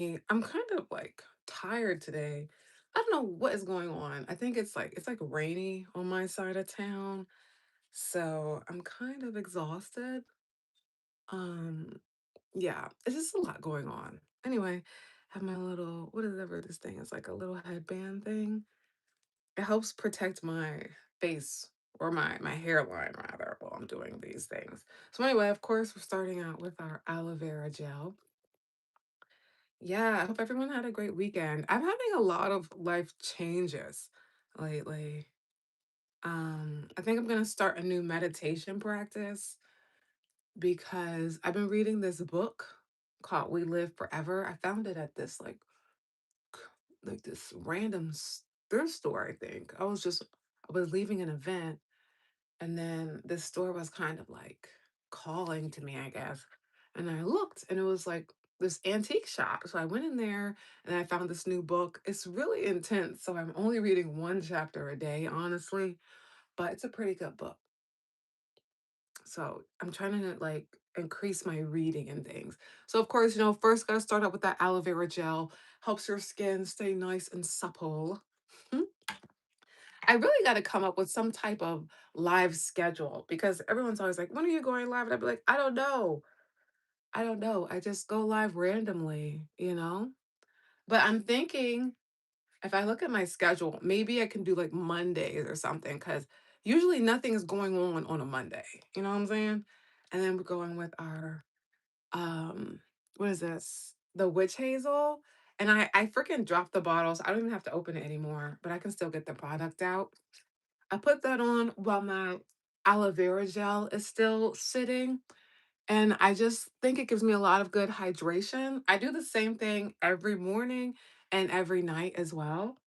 I'm kind of like tired today. I don't know what is going on. I think it's like rainy on my side of town. So I'm kind of exhausted. Um yeah, it's just a lot going on. Anyway, have my little whatever this thing is, like a little headband thing. It helps protect my face or my hairline rather while I'm doing these things. So anyway, of course, we're starting out with our aloe vera gel. Yeah, I hope everyone had a great weekend. I'm having a lot of life changes lately. I think I'm gonna start a new meditation practice because I've been reading this book called We Live Forever. I found it at this like this random thrift store, I think. I was leaving an event and then this store was kind of like calling to me, I guess. And I looked and it was like this antique shop. So I went in there and I found this new book. It's really intense. So I'm only reading one chapter a day, honestly, but it's a pretty good book. So I'm trying to like increase my reading and things. So of course, first gotta start out with that aloe vera gel. Helps your skin stay nice and supple. I really got to come up with some type of live schedule because everyone's always like, when are you going live? And I'd be like, I don't know. I don't know. I just go live randomly. But I'm thinking if I look at my schedule, maybe I can do like Mondays or something because usually nothing is going on a Monday. You know what I'm saying? And then we're going with our, um, what is this? The witch hazel. And I freaking dropped the bottles. I don't even have to open it anymore, but I can still get the product out. I put that on while my aloe vera gel is still sitting, and I just think it gives me a lot of good hydration. I do the same thing every morning and every night as well.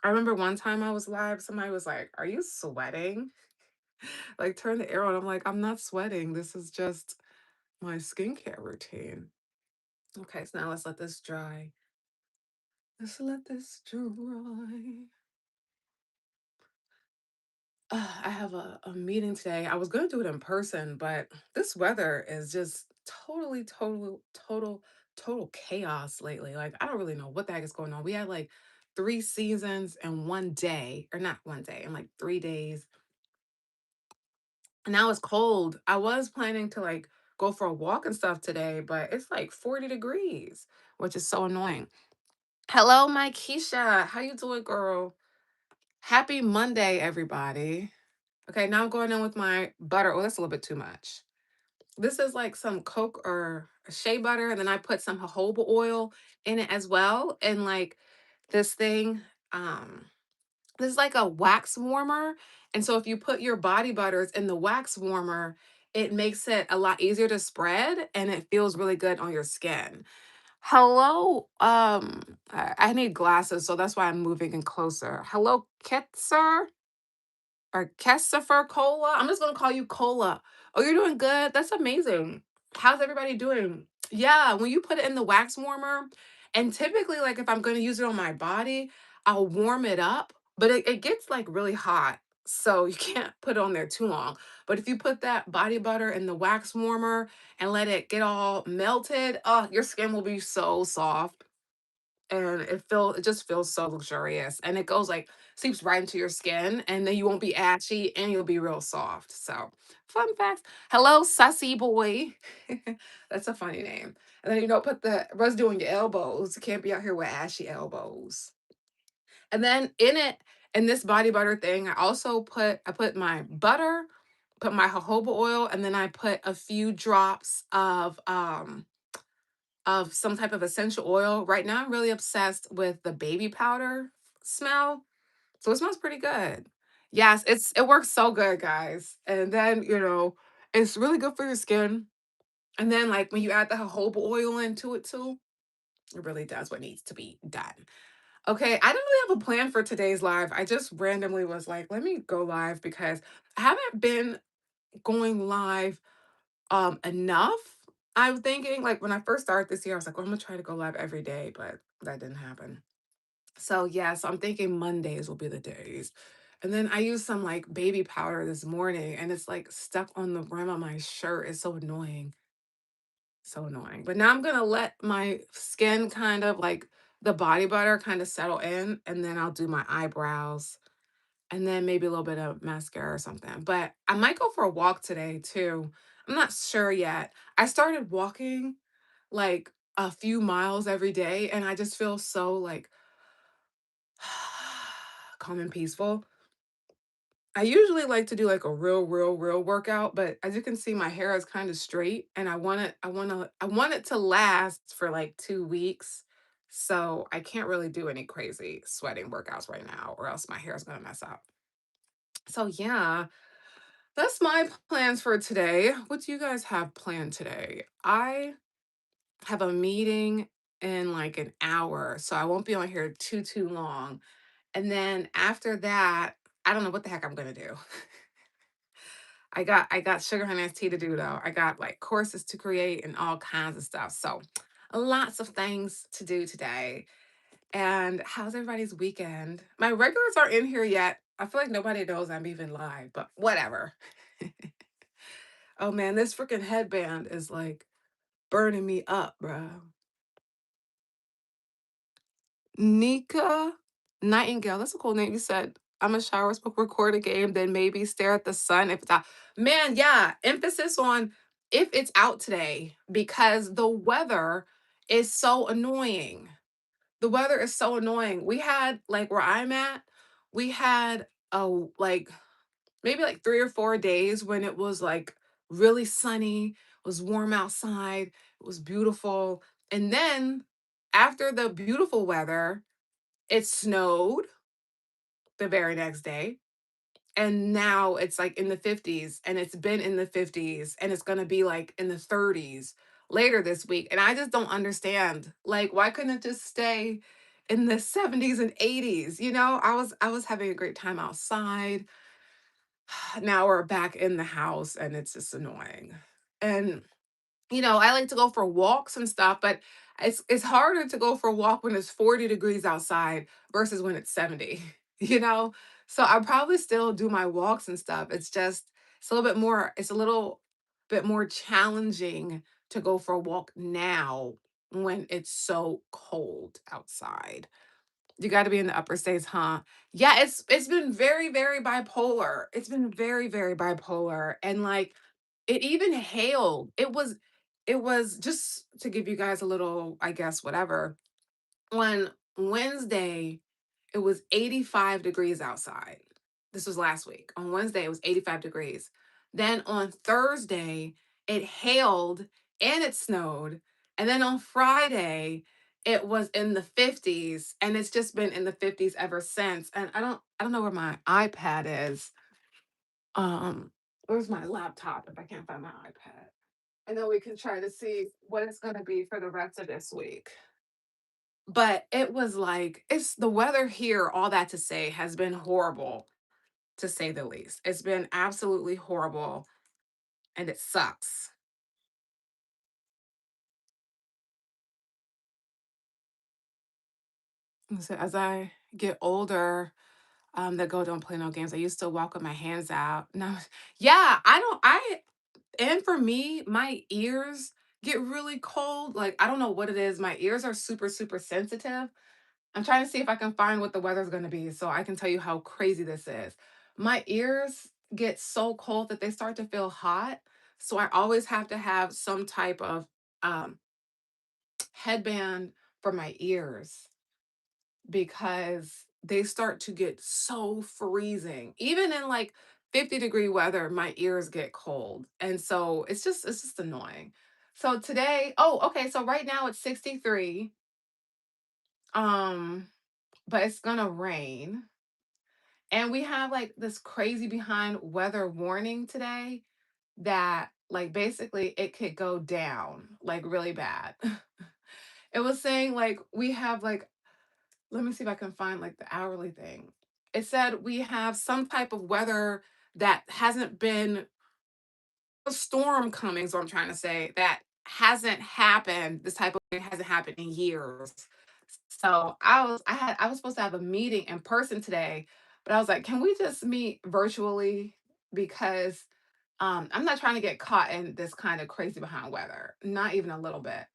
I remember one time I was live, somebody was like, "Are you sweating?" Like, turn the air on. I'm like, "I'm not sweating. This is just my skincare routine." Okay, so now let's let this dry. Let's let this dry. I have a meeting today. I was going to do it in person, but this weather is just total chaos lately. Like, I don't really know what the heck is going on. We had like three seasons in one day, or not one day, in like 3 days. And now it's cold. I was planning to like go for a walk and stuff today, but it's like 40 degrees, which is so annoying. Hello, my Keisha. How you doing, girl? Happy Monday, everybody. Okay, now I'm going in with my butter. Oh, that's a little bit too much. This is like some Coke or shea butter, and then I put some jojoba oil in it as well. And like this thing, um, this is like a wax warmer. And so if you put your body butters in the wax warmer, it makes it a lot easier to spread and it feels really good on your skin. Hello, I need glasses, so that's why I'm moving in closer. Hello, Ketzer or Kessifer Cola. I'm just gonna call you Cola. Oh, you're doing good. That's amazing. How's everybody doing? Yeah, when you put it in the wax warmer, and typically, like if I'm gonna use it on my body, I'll warm it up, but it gets like really hot. So you can't put it on there too long. But if you put that body butter in the wax warmer and let it get all melted, oh, your skin will be so soft and it just feels so luxurious and it goes like seeps right into your skin and then you won't be ashy and you'll be real soft. So fun facts. Hello, sussy boy. That's a funny name. And then put the residue on your elbows. You can't be out here with ashy elbows. And then in this body butter thing, I put my butter, put my jojoba oil, and then I put a few drops of some type of essential oil. Right now, I'm really obsessed with the baby powder smell. So it smells pretty good. Yes, it works so good, guys. And then, it's really good for your skin. And then like when you add the jojoba oil into it too, it really does what needs to be done. Okay, I didn't really have a plan for today's live. I just randomly was like, let me go live because I haven't been going live enough. I'm thinking like when I first started this year, I was like, well, I'm gonna try to go live every day, but that didn't happen. So yeah, so I'm thinking Mondays will be the days. And then I used some like baby powder this morning and it's like stuck on the rim of my shirt. It's so annoying. So annoying. But now I'm gonna let my skin kind of like the body butter kind of settle in, and then I'll do my eyebrows and then maybe a little bit of mascara or something. But I might go for a walk today too. I'm not sure yet. I started walking like a few miles every day, and I just feel so like calm and peaceful. I usually like to do like a real workout, but as you can see, my hair is kind of straight and I want it to last for like 2 weeks. So I can't really do any crazy sweating workouts right now, or else my hair is gonna mess up. So yeah, that's my plans for today. What do you guys have planned today? I have a meeting in like an hour, so I won't be on here too long. And then after that, I don't know what the heck I'm gonna do. I got sugar honey iced tea to do though. I got like courses to create and all kinds of stuff. So lots of things to do today. And how's everybody's weekend? My regulars aren't in here yet. I feel like nobody knows I'm even live, but whatever. Oh man, this freaking headband is like burning me up, bro. Nika Nightingale. That's a cool name. You said, I'm a shower, smoke, record a game, then maybe stare at the sun if it's out. Man, yeah. Emphasis on if it's out today because the weather is so annoying. The weather is so annoying. We had, like, where I'm at, we had like maybe like 3 or 4 days when it was like really sunny, it was warm outside, it was beautiful. And then after the beautiful weather, it snowed the very next day, and now it's, like, in the 50s, and it's been in the 50s, and it's gonna be, like, in the 30s later this week, and I just don't understand. Like, why couldn't it just stay in the 70s and 80s, you know? I was having a great time outside. Now we're back in the house, and it's just annoying. And I like to go for walks and stuff, but it's harder to go for a walk when it's 40 degrees outside versus when it's 70, you know? So I probably still do my walks and stuff. It's a little bit more challenging to go for a walk now when it's so cold outside. You got to be in the upper states, huh? Yeah, it's been very bipolar. It's been very bipolar, and like it even hailed. It was just to give you guys a little, I guess, whatever. On Wednesday, it was 85 degrees outside. This was last week. On Wednesday, it was 85 degrees. Then on Thursday, it hailed and it snowed. And then on Friday, it was in the 50s and it's just been in the 50s ever since. And I don't know where my iPad is. Where's my laptop if I can't find my iPad? And then we can try to see what it's going to be for the rest of this week. But it was like, it's the weather here, all that to say, has been horrible, to say the least. It's been absolutely horrible and it sucks. And so as I get older, that go don't play no games. I used to walk with my hands out. No, yeah, I don't, and for me, my ears get really cold. Like, I don't know what it is. My ears are super sensitive. I'm trying to see if I can find what the weather's going to be so I can tell you how crazy this is. My ears get so cold that they start to feel hot. So I always have to have some type of um, headband for my ears because they start to get so freezing. Even in like 50-degree weather, my ears get cold. And so it's just annoying. So today, oh, okay, so right now it's 63. Um, but it's gonna rain. And we have like this crazy behind weather warning today that like basically it could go down like really bad. It was saying like we have like, let me see if I can find like the hourly thing. It said we have some type of weather that hasn't been a storm coming, so I'm trying to say that hasn't happened. This type of thing hasn't happened in years. So I was supposed to have a meeting in person today, but I was like, can we just meet virtually? Because I'm not trying to get caught in this kind of crazy behind weather, not even a little bit.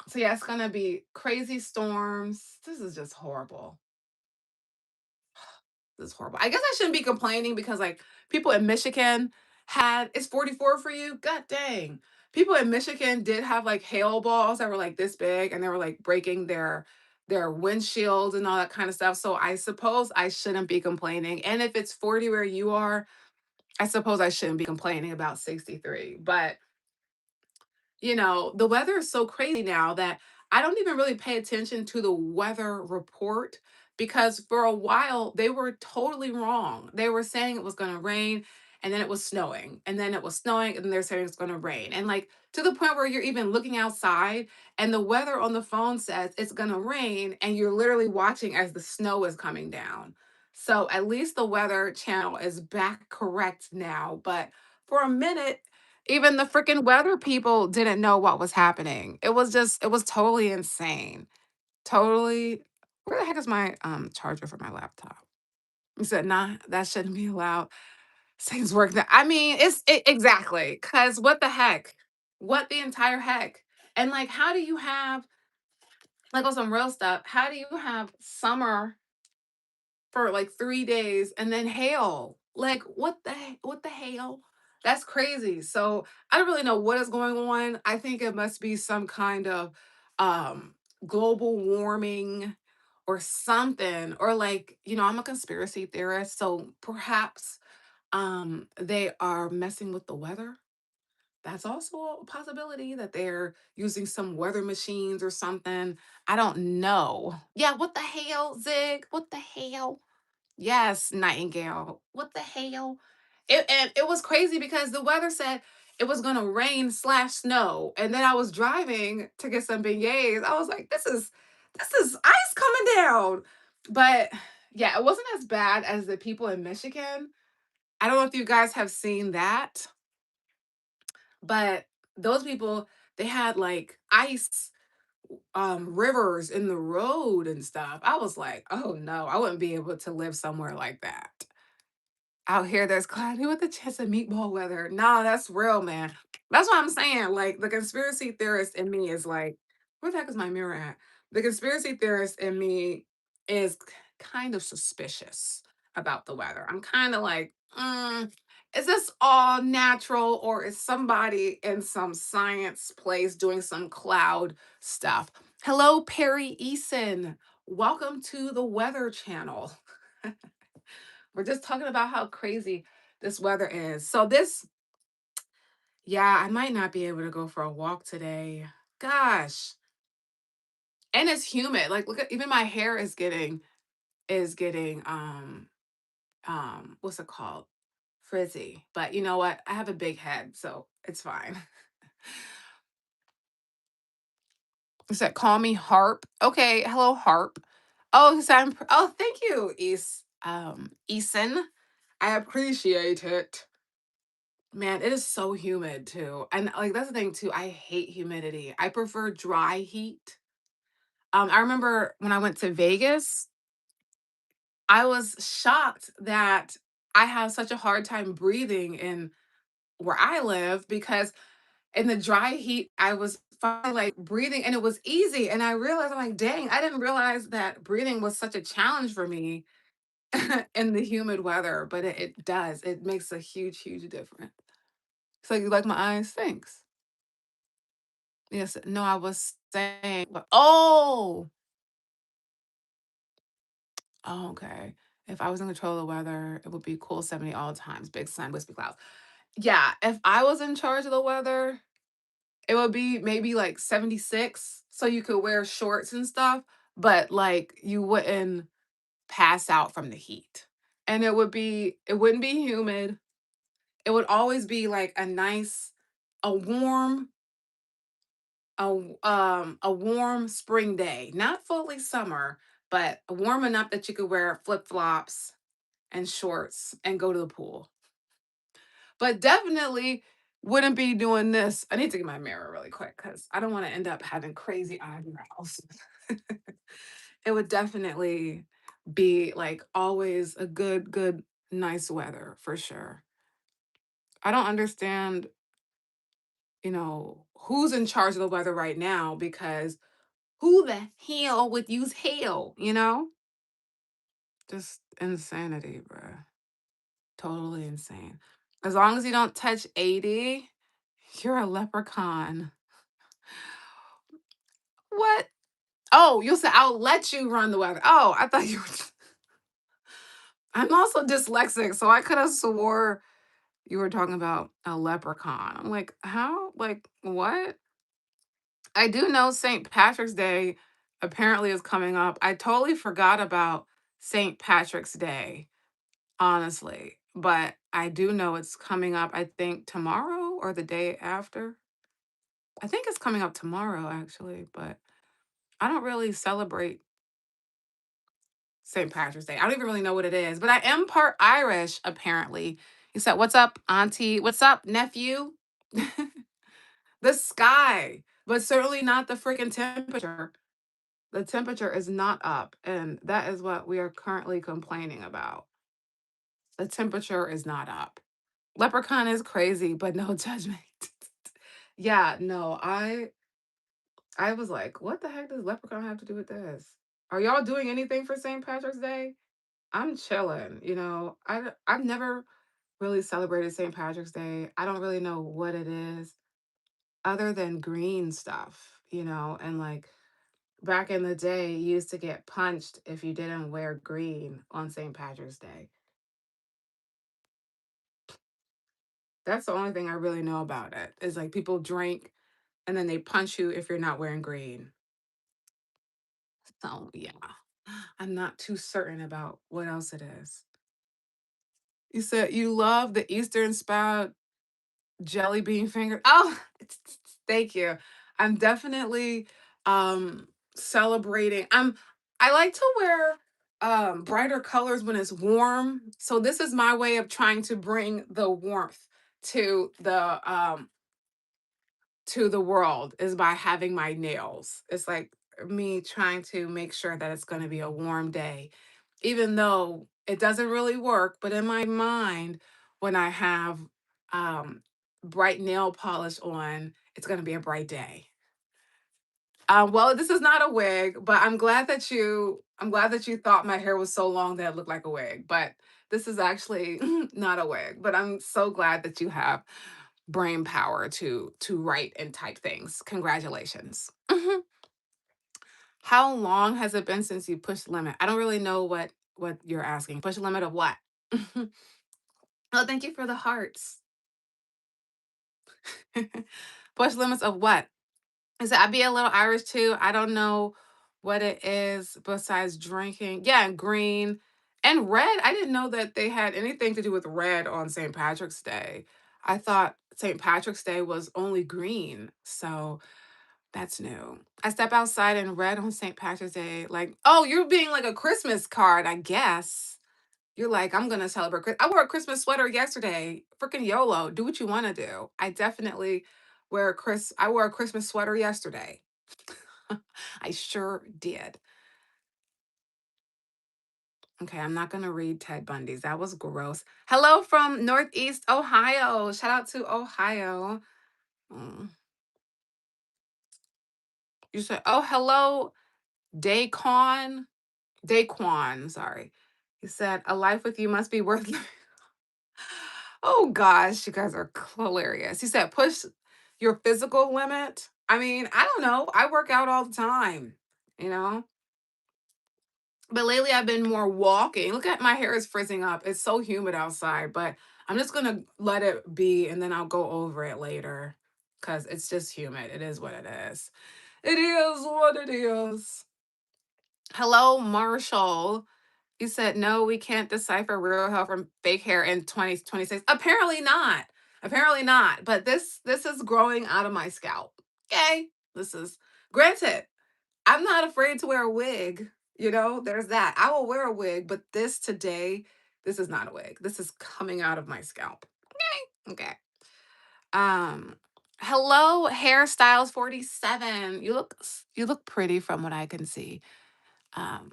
So yeah, it's gonna be crazy storms. This is just horrible. This is horrible. I guess I shouldn't be complaining because like people in Michigan had it's 44 for you. God dang. People in Michigan did have like hail balls that were like this big and they were like breaking their windshields and all that kind of stuff. So I suppose I shouldn't be complaining. And if it's 40 where you are, I suppose I shouldn't be complaining about 63. But the weather is so crazy now that I don't even really pay attention to the weather report because for a while they were totally wrong. They were saying it was going to rain and then it was snowing and then it was snowing and they're saying it's going to rain. And like to the point where you're even looking outside and the weather on the phone says it's going to rain and you're literally watching as the snow is coming down. So at least the weather channel is back correct now, but for a minute even the freaking weather people didn't know what was happening. It was totally insane. Totally where the heck is my, charger for my laptop? He said, "Nah, that shouldn't be allowed." Things work that I mean, exactly. Cause what the heck? What the entire heck? And, like, how do you have like, on some real stuff, how do you have summer for like 3 days and then hail. Like, what the hell? That's crazy. So, I don't really know what is going on. I think it must be some kind of, um, global warming or something, or like, I'm a conspiracy theorist, so perhaps, they are messing with the weather. That's also a possibility that they're using some weather machines or something. I don't know. Yeah, what the hell, Zig? What the hell? Yes, Nightingale. What the hell? And it was crazy because the weather said it was gonna rain slash snow. And then I was driving to get some beignets. I was like, this is ice coming down. But yeah, it wasn't as bad as the people in Michigan. I don't know if you guys have seen that, but those people, they had like ice rivers in the road and stuff. I was like, oh no, I wouldn't be able to live somewhere like that. Out here, there's cloudy with a chance of meatball weather. Nah, that's real, man. That's what I'm saying. Like the conspiracy theorist in me is like, where the heck is my mirror at? The conspiracy theorist in me is kind of suspicious about the weather. I'm kind of like, is this all natural or is somebody in some science place doing some cloud stuff? Hello, Perry Eason. Welcome to the Weather Channel. We're just talking about how crazy this weather is. Yeah, I might not be able to go for a walk today. Gosh. And it's humid. Like look at even my hair is getting what's it called? Frizzy. But you know what? I have a big head, so it's fine. He said, call me Harp. Okay, hello, Harp. Oh, he said, oh, thank you, Eason. I appreciate it. Man, it is so humid too. And like that's the thing too. I hate humidity. I prefer dry heat. I remember when I went to Vegas, I was shocked that I have such a hard time breathing in where I live because in the dry heat, I was finally like breathing and it was easy. And I realized I'm like, dang, I didn't realize that breathing was such a challenge for me in the humid weather, but it does. It makes a huge, huge difference. So you like my eyes? Thanks. Yes. No, I was saying, oh, okay. If I was in control of the weather, it would be cool 70 all times, big sun, wispy clouds. Yeah, if I was in charge of the weather, it would be maybe like 76, so you could wear shorts and stuff, but like you wouldn't pass out from the heat. And it wouldn't be humid. It would always be like a warm a warm spring day, not fully summer, but warm enough that you could wear flip-flops and shorts and go to the pool. But definitely wouldn't be doing this. I need to get my mirror really quick because I don't want to end up having crazy eyebrows. It would definitely be like always a good, nice weather for sure. I don't understand, who's in charge of the weather right now because who the hell would use hell, you know? Just insanity, bruh. Totally insane. As long as you don't touch 80, you're a leprechaun. What? Oh, you'll say, I'll let you run the weather. Oh, I thought you were. I'm also dyslexic, so I could have swore you were talking about a leprechaun. I'm like, how? Like, what? I do know St. Patrick's Day apparently is coming up. I totally forgot about St. Patrick's Day, honestly. But I do know it's coming up, I think, tomorrow or the day after. I think it's coming up tomorrow, actually, but I don't really celebrate St. Patrick's Day. I don't even really know what it is, but I am part Irish, apparently. He said, what's up, auntie? What's up, nephew? The sky, but certainly not the freaking temperature. The temperature is not up, and that is what we are currently complaining about. The temperature is not up. Leprechaun is crazy, but no judgment. Yeah, no, I was like, what the heck does Leprechaun have to do with this? Are y'all doing anything for St. Patrick's Day? I'm chilling, I've never really celebrated St. Patrick's Day. I don't really know what it is other than green stuff, and like back in the day, you used to get punched if you didn't wear green on St. Patrick's Day. That's the only thing I really know about it. Is like people drink and then they punch you if you're not wearing green. So yeah, I'm not too certain about what else it is. You said you love the Eastern spout jelly bean finger. Oh, thank you. I'm definitely celebrating. I like to wear brighter colors when it's warm. So this is my way of trying to bring the warmth to the world is by having my nails. It's like me trying to make sure that it's going to be a warm day, even though it doesn't really work. But in my mind, when I have bright nail polish on, it's going to be a bright day. Well, this is not a wig, but I'm glad that you thought my hair was so long that it looked like a wig. But this is actually not a wig. But I'm so glad that you have brain power to write and type things. Congratulations. Mhm. How long has it been since you pushed the limit? I don't really know what you're asking. Push the limit of what? Oh, thank you for the hearts. Push limits of what? Is it I be a little Irish too? I don't know what it is besides drinking. Yeah, and green and red. I didn't know that they had anything to do with red on St. Patrick's Day. I thought St. Patrick's Day was only green. So that's new. I step outside in red on St. Patrick's Day. Like, oh, you're being like a Christmas card, I guess. You're like, I'm gonna celebrate. I wore a Christmas sweater yesterday. Freaking YOLO. Do what you want to do. I definitely I wore a Christmas sweater yesterday. I sure did. Okay, I'm not gonna read Ted Bundy's. That was gross. Hello from Northeast Ohio. Shout out to Ohio. Mm. You said, oh, hello, Daquan. Daquan, sorry. He said, a life with you must be worth living. Oh gosh, you guys are hilarious. He said, push your physical limit. I mean, I don't know. I work out all the time, you know? But lately I've been more walking. Look at my hair is frizzing up. It's so humid outside, but I'm just gonna let it be and then I'll go over it later because it's just humid. It is what it is. It is what it is. Hello, Marshall. You said, no, we can't decipher real hair from fake hair in 2026. Apparently not. Apparently not. But this is growing out of my scalp. Okay. This is granted. I'm not afraid to wear a wig. There's that. I will wear a wig, but this today, this is not a wig. This is coming out of my scalp. Okay. Okay. Um, hello, hairstyles 47. You look pretty from what I can see um,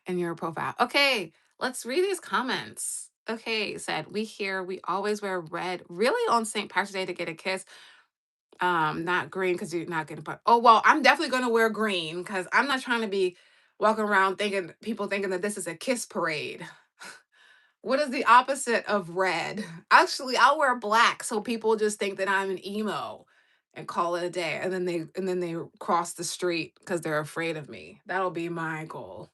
in your profile. Okay, let's read these comments. Okay, said we here. We always wear red. Really on St. Patrick's Day to get a kiss. Not green because you're not getting. But oh well, I'm definitely gonna wear green because I'm not trying to be walking around thinking people thinking that this is a kiss parade. What is the opposite of red? Actually, I'll wear black so people just think that I'm an emo and call it a day. And then they cross the street because they're afraid of me. That'll be my goal.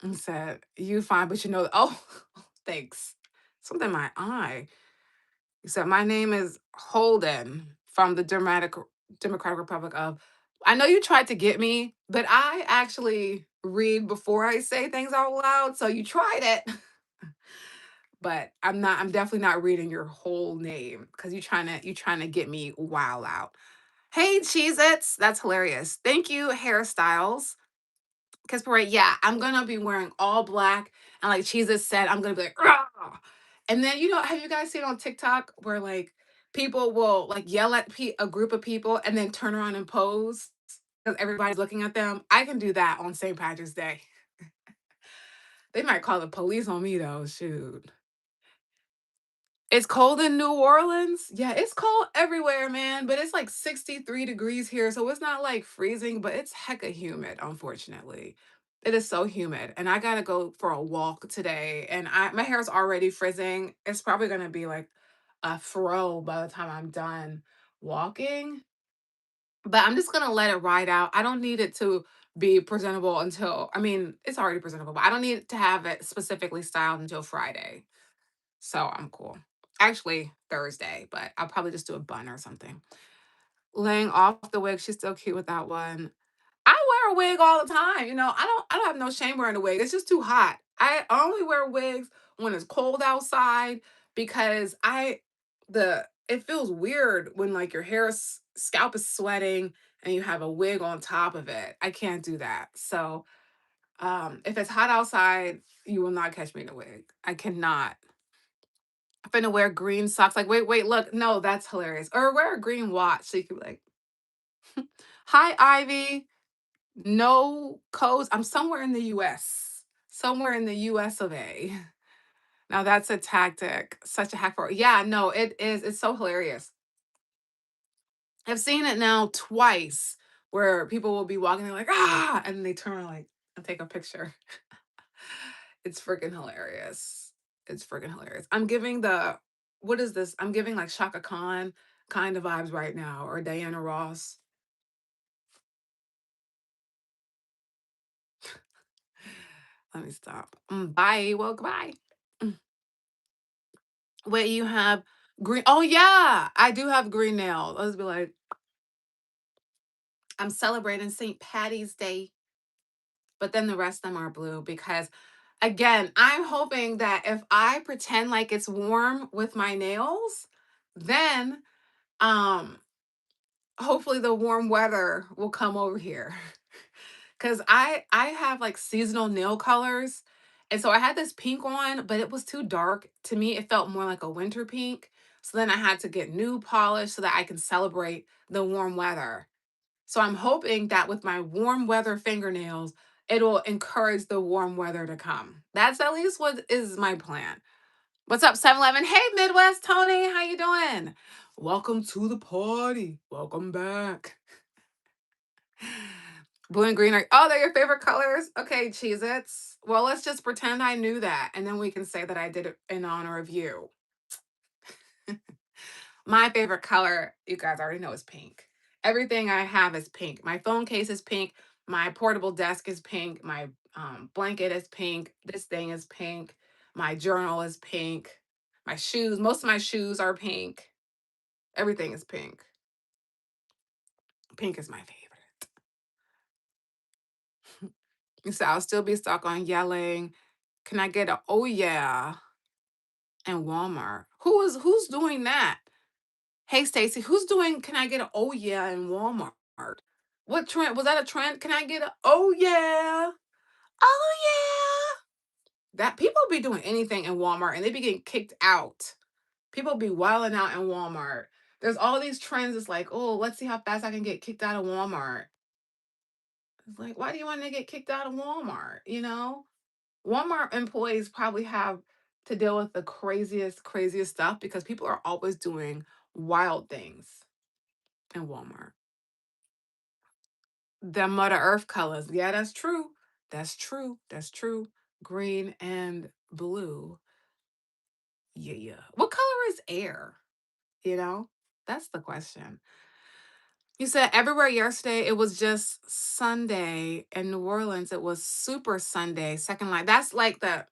And said, you fine, but you know, oh, thanks. Something in my eye. He said, my name is Holden from the Democratic Republic of. I know you tried to get me, but I actually read before I say things out loud. So you tried it. But I'm definitely not reading your whole name because you trying to get me wow out. Hey, Cheez-Its. That's hilarious. Thank you, hairstyles. Because parade, yeah, I'm gonna be wearing all black, and like Cheez-Its said, I'm gonna be like, "Rah!" And then have you guys seen on TikTok where like people will like yell at a group of people and then turn around and pose because everybody's looking at them? I can do that on St. Patrick's Day. They might call the police on me though. Shoot. It's cold in New Orleans? Yeah, it's cold everywhere, man, but it's like 63 degrees here, so it's not like freezing, but it's hecka humid, unfortunately. It is so humid, and I gotta go for a walk today, and my hair's already frizzing. It's probably gonna be like a fro by the time I'm done walking, but I'm just gonna let it ride out. I don't need it to be presentable until, I mean, it's already presentable, but I don't need to have it specifically styled until Friday. So I'm cool. Actually, Thursday, but I'll probably just do a bun or something. Laying off the wig, she's still cute with that one. I wear a wig all the time. I don't have no shame wearing a wig. It's just too hot. I only wear wigs when it's cold outside because it feels weird when like your scalp is sweating and you have a wig on top of it. I can't do that. So if it's hot outside, you will not catch me in a wig. I cannot. I'm finna wear green socks. Like, wait, wait, look. No, that's hilarious. Or wear a green watch so you can be like, hi, Ivy. No codes. I'm somewhere in the US. Somewhere in the US of A. Now that's a tactic. Such a hack for yeah, no, it is. It's so hilarious. I've seen it now twice where people will be walking, they're like, ah, and then they turn around like and take a picture. It's freaking hilarious. It's freaking hilarious. I'm giving what is this? I'm giving like Shaka Khan kind of vibes right now, or Diana Ross. Let me stop. Bye. Well, goodbye. Mm. Wait, you have green? Oh yeah, I do have green nails. Let's be like, I'm celebrating St. Patty's Day, but then the rest of them are blue because, again, I'm hoping that if I pretend like it's warm with my nails, then um hopefully the warm weather will come over here. Cause I have like seasonal nail colors. And so I had this pink on, but it was too dark. To me, it felt more like a winter pink. So then I had to get new polish so that I can celebrate the warm weather. So I'm hoping that with my warm weather fingernails, it'll encourage the warm weather to come. That's at least what is my plan. What's up, 7-Eleven? Hey, Midwest Tony, how you doing? Welcome to the party. Welcome back. Blue and green are, oh, they're your favorite colors? Okay, Cheez Its. Well, let's just pretend I knew that, and then we can say that I did it in honor of you. My favorite color, you guys already know, is pink. Everything I have is pink. My phone case is pink. My portable desk is pink. My blanket is pink. This thing is pink. My journal is pink. My shoes, most of my shoes are pink. Everything is pink. Pink is my favorite. So I'll still be stuck on yelling. Can I get a oh yeah in Walmart? Who's doing that? Hey Stacy, who's doing can I get a oh yeah in Walmart? What trend was that a trend? Can I get a oh yeah? Oh yeah. That people be doing anything in Walmart and they be getting kicked out. People be wilding out in Walmart. There's all these trends. It's like, oh, let's see how fast I can get kicked out of Walmart. It's like, why do you want to get kicked out of Walmart? Walmart employees probably have to deal with the craziest stuff because people are always doing wild things in Walmart. The Mother Earth colors. Yeah, that's true. That's true. That's true. Green and blue. Yeah, yeah. What color is air? You know? That's the question. You said everywhere yesterday it was just Sunday. In New Orleans, it was Super Sunday, second line. That's like the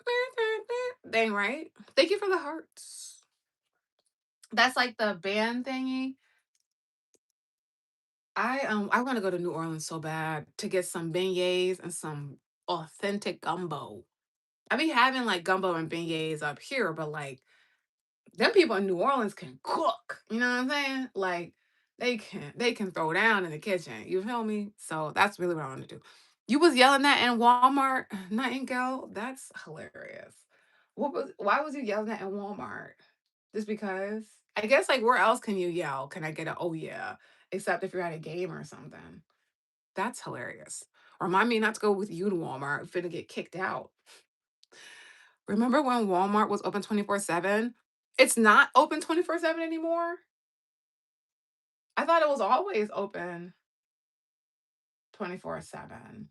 thing, right? Thank you for the hearts. That's like the band thingy. I want to go to New Orleans so bad to get some beignets and some authentic gumbo. I be having like gumbo and beignets up here, but like them people in New Orleans can cook. You know what I'm saying? Like they can throw down in the kitchen. You feel me? So that's really what I want to do. You was yelling that in Walmart, Nightingale. That's hilarious. Why was you yelling that in Walmart? Just because? I guess like where else can you yell? Can I get a oh yeah? Except if you're at a game or something. That's hilarious. Remind me not to go with you to Walmart. I'm finna get kicked out. Remember when Walmart was open 24/7? It's not open 24/7 anymore? I thought it was always open 24/7.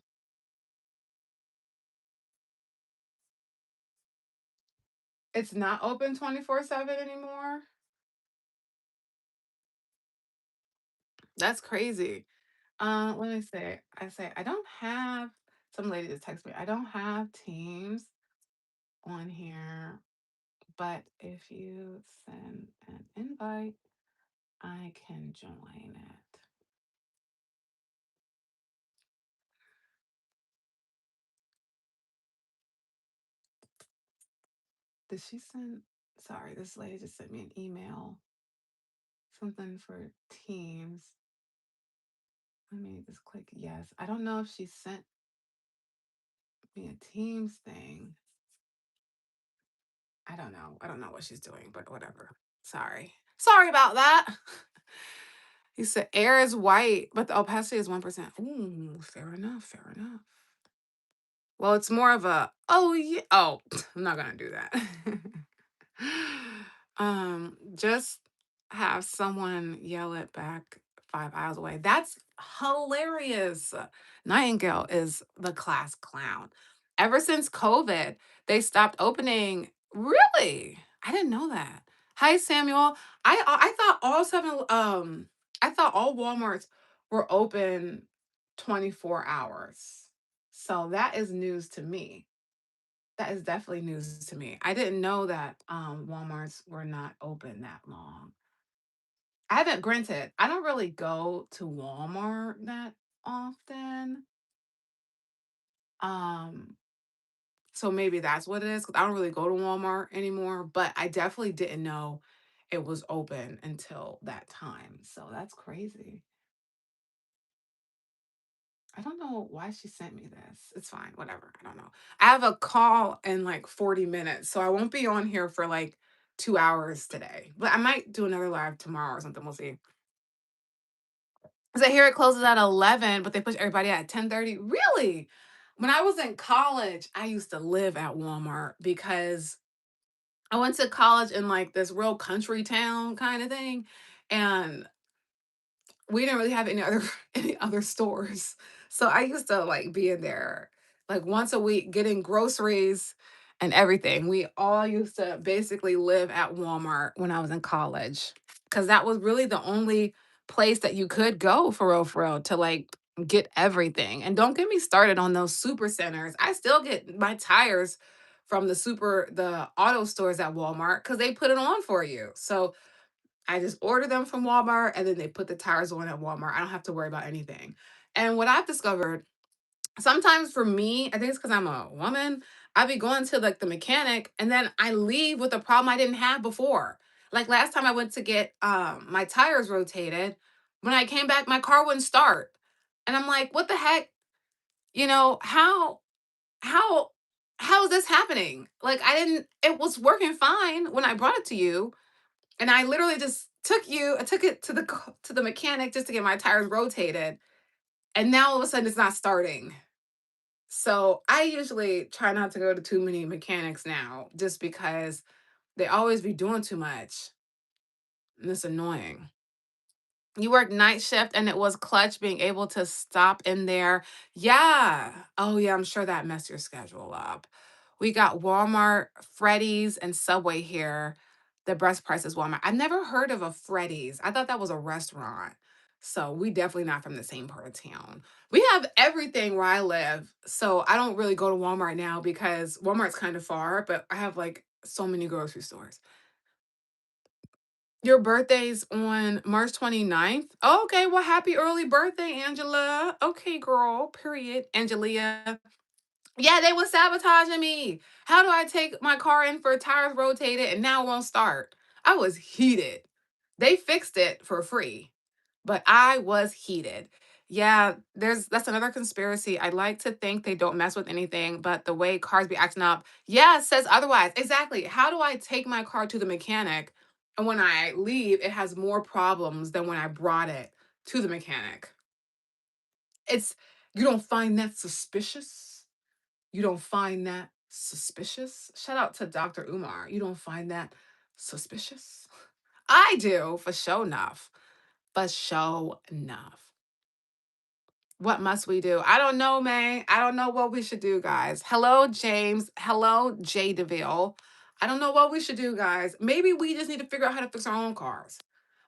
It's not open 24/7 anymore? That's crazy. Let me say, I don't have some lady just text me. I don't have Teams on here, but if you send an invite, I can join it. Did she send? Sorry, this lady just sent me an email. Something for Teams. Let me just click yes. I don't know if she sent me a Teams thing. I don't know. I don't know what she's doing, but whatever. Sorry. Sorry about that. He said air is white, but the opacity is 1%. Ooh, fair enough. Fair enough. Well, it's more of a, oh, yeah. Oh, I'm not going to do that. Just have someone yell it back 5 hours away. That's hilarious. Nightingale is the class clown. Ever since COVID, they stopped opening. Really? I didn't know that. Hi, Samuel. I thought all I thought all Walmarts were open 24 hours. So that is news to me. That is definitely news to me. I didn't know that Walmarts were not open that long. I haven't granted, I don't really go to Walmart that often. Um, so maybe that's what it is because I don't really go to Walmart anymore, but I definitely didn't know it was open until that time. So that's crazy. I don't know why she sent me this. It's fine, whatever. I don't know. I have a call in like 40 minutes, so I won't be on here for like 2 hours today. But I might do another live tomorrow or something. We'll see. Because I hear it closes at 11, but they push everybody out at 10:30. Really? When I was in college, I used to live at Walmart because I went to college in like this real country town kind of thing. And we didn't really have any other any other stores. So I used to like be in there like once a week getting groceries and everything. We all used to basically live at Walmart when I was in college cuz that was really the only place that you could go for real to like get everything. And don't get me started on those super centers. I still get my tires from the auto stores at Walmart cuz they put it on for you. So I just order them from Walmart and then they put the tires on at Walmart. I don't have to worry about anything. And what I've discovered, sometimes for me, I think it's because I'm a woman, I be going to like the mechanic and then I leave with a problem I didn't have before. Like last time I went to get my tires rotated, when I came back, my car wouldn't start. And I'm like, what the heck? You know, how how is this happening? Like I didn't it was working fine when I brought it to you and I literally just I took it to the mechanic just to get my tires rotated, And now all of a sudden it's not starting. So I usually try not to go to too many mechanics now just because they always be doing too much. And it's annoying. You worked night shift and it was clutch being able to stop in there. Yeah. Oh, yeah. I'm sure that messed your schedule up. We got Walmart, Freddy's, and Subway here. The best price is Walmart. I've never heard of a Freddy's. I thought that was a restaurant. So we definitely not from the same part of town. We have everything where I live. So I don't really go to Walmart now because Walmart's kind of far, but I have like so many grocery stores. Your birthday's on March 29th? Oh, okay, well, happy early birthday, Angela. Okay, girl, period. Angelia. Yeah, they was sabotaging me. How do I take my car in for tires rotated and now it won't start? I was heated. They fixed it for free, but I was heated. Yeah, that's another conspiracy. I like to think they don't mess with anything, but the way cars be acting up, yeah, it says otherwise. Exactly. How do I take my car to the mechanic and when I leave, it has more problems than when I brought it to the mechanic? It's you don't find that suspicious? You don't find that suspicious? Shout out to Dr. Umar. You don't find that suspicious? I do, for sure enough. For sure enough. What must we do? I don't know, man. I don't know what we should do, guys. Hello, James. Hello, Jay DeVille. I don't know what we should do, guys. Maybe we just need to figure out how to fix our own cars.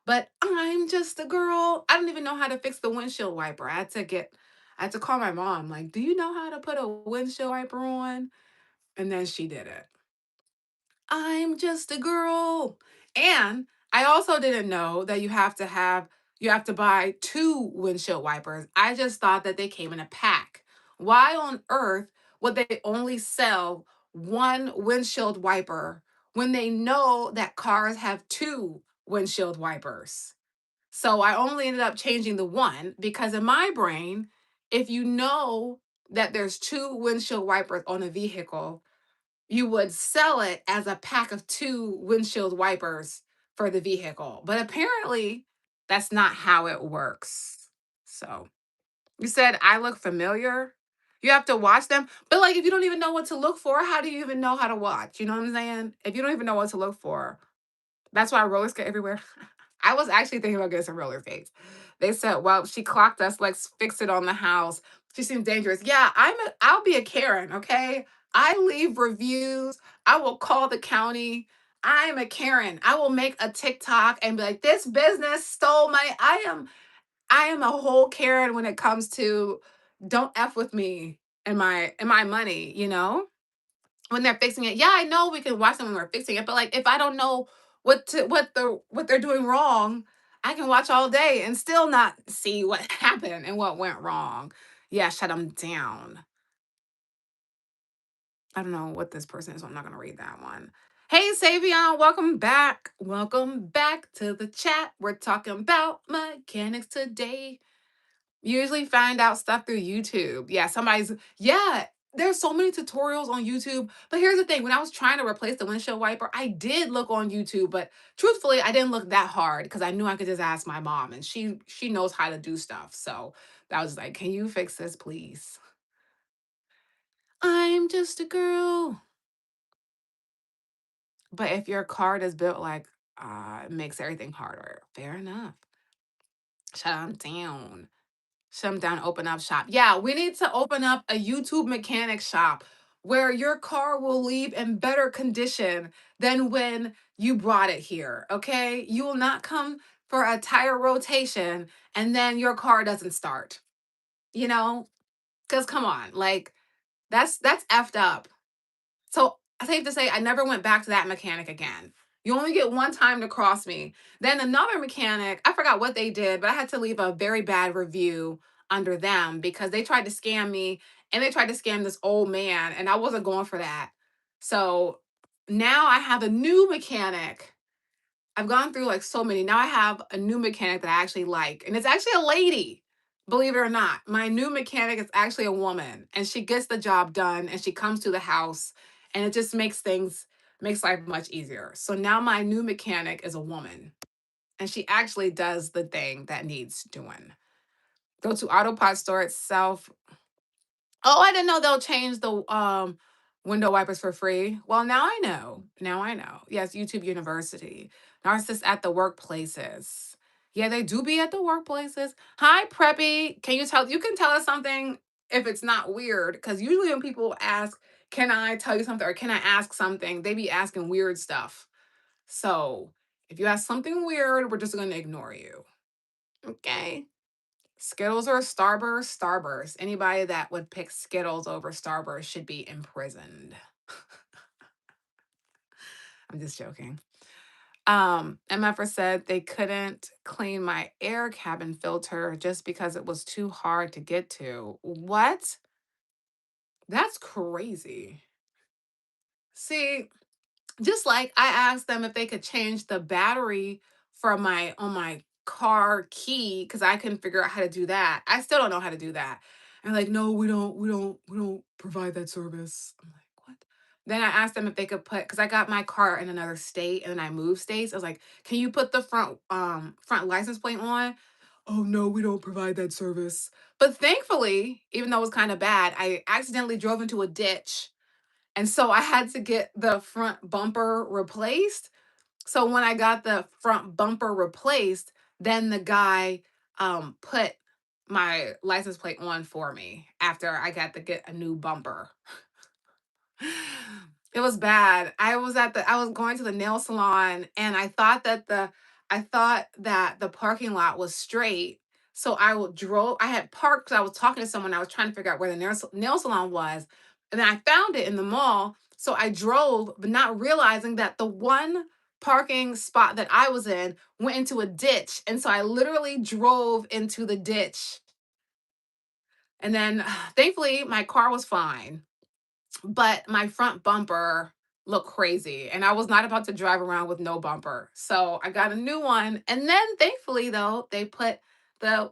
But I'm just a girl. I don't even know how to fix the windshield wiper. I had to call my mom, like, do you know how to put a windshield wiper on? And then she did it. I'm just a girl. And I also didn't know that you have to buy two windshield wipers. I just thought that they came in a pack. Why on earth would they only sell one windshield wiper when they know that cars have two windshield wipers? So I only ended up changing the one because in my brain, if you know that there's two windshield wipers on a vehicle, you would sell it as a pack of two windshield wipers for the vehicle. But apparently, that's not how it works. So you said I look familiar. You have to watch them. But like if you don't even know what to look for, how do you even know how to watch? You know what I'm saying? If you don't even know what to look for, that's why roller skate everywhere. I was actually thinking about getting some roller skates. They said, well, she clocked us, let's fix it on the house. She seems dangerous. Yeah, I'll be a Karen, okay? I leave reviews. I will call the county. I am a Karen. I will make a TikTok and be like, this business stole my I am a whole Karen when it comes to don't F with me and my money, you know? When they're fixing it. Yeah, I know we can watch them when we're fixing it, but like if I don't know what they're doing wrong, I can watch all day and still not see what happened and what went wrong. Yeah, shut them down. I don't know what this person is, so I'm not gonna read that one. Hey Savion, welcome back. Welcome back to the chat. We're talking about mechanics today. Usually find out stuff through YouTube. Yeah, there's so many tutorials on YouTube. But here's the thing, when I was trying to replace the windshield wiper, I did look on YouTube, but truthfully, I didn't look that hard because I knew I could just ask my mom and she knows how to do stuff. So that was like, can you fix this, please? I'm just a girl. But if your card is built like it makes everything harder. Fair enough. Shut 'em down. Shut 'em down, open up shop. Yeah, we need to open up a YouTube mechanic shop where your car will leave in better condition than when you brought it here. Okay. You will not come for a tire rotation and then your car doesn't start, you know? Because come on, like that's effed up. So safe to say, I never went back to that mechanic again. You only get one time to cross me. Then another mechanic, I forgot what they did, but I had to leave a very bad review under them because they tried to scam me and they tried to scam this old man, and I wasn't going for that. So now I have a new mechanic. I've gone through like so many. Now I have a new mechanic that I actually like, and it's actually a lady. Believe it or not, my new mechanic is actually a woman, and she gets the job done, and she comes to the house, and it just makes life much easier. So now my new mechanic is a woman, and she actually does the thing that needs doing. Go to Autopod store itself. Oh, I didn't know they'll change the window wipers for free. Well, now I know. Now I know. Yes, YouTube University. Narcissists at the workplaces. Yeah, they do be at the workplaces. Hi, Preppy. Can you tell? You can tell us something if it's not weird. Because usually when people ask, "Can I tell you something?" or "Can I ask something?" they be asking weird stuff. So if you ask something weird, we're just gonna ignore you. Okay. Skittles or Starburst? Starburst. Anybody that would pick Skittles over Starburst should be imprisoned. I'm just joking. MFR said they couldn't clean my air cabin filter just because it was too hard to get to. What? That's crazy. See, just like I asked them if they could change the battery for my on my car key because I couldn't figure out how to do that. I still don't know how to do that. And like, no, we don't provide that service. I'm like, what? Then I asked them if they could put because I got my car in another state and then I moved states. I was like, can you put the front license plate on? Oh no, we don't provide that service. But thankfully, even though it was kind of bad, I accidentally drove into a ditch and so I had to get the front bumper replaced. So when I got the front bumper replaced, then the guy put my license plate on for me after I got to get a new bumper. It was bad. I was going to the nail salon and I thought that the parking lot was straight. So drove. I had parked because I was talking to someone. I was trying to figure out where the nail salon was. And then I found it in the mall. So I drove, but not realizing that the one parking spot that I was in went into a ditch. And so I literally drove into the ditch. And then thankfully my car was fine, but my front bumper looked crazy and I was not about to drive around with no bumper. So I got a new one and then thankfully though they put the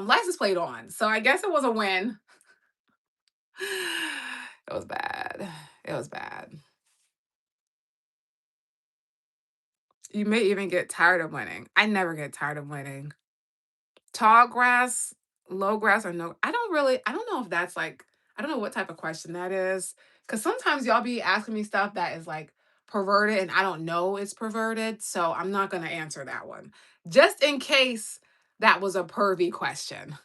license plate on. So I guess it was a win. It was bad. It was bad. You may even get tired of winning. I never get tired of winning. Tall grass, low grass, or no? I don't know if that's like, I don't know what type of question that is. Cause sometimes y'all be asking me stuff that is like perverted and I don't know it's perverted. So I'm not gonna answer that one. Just in case that was a pervy question.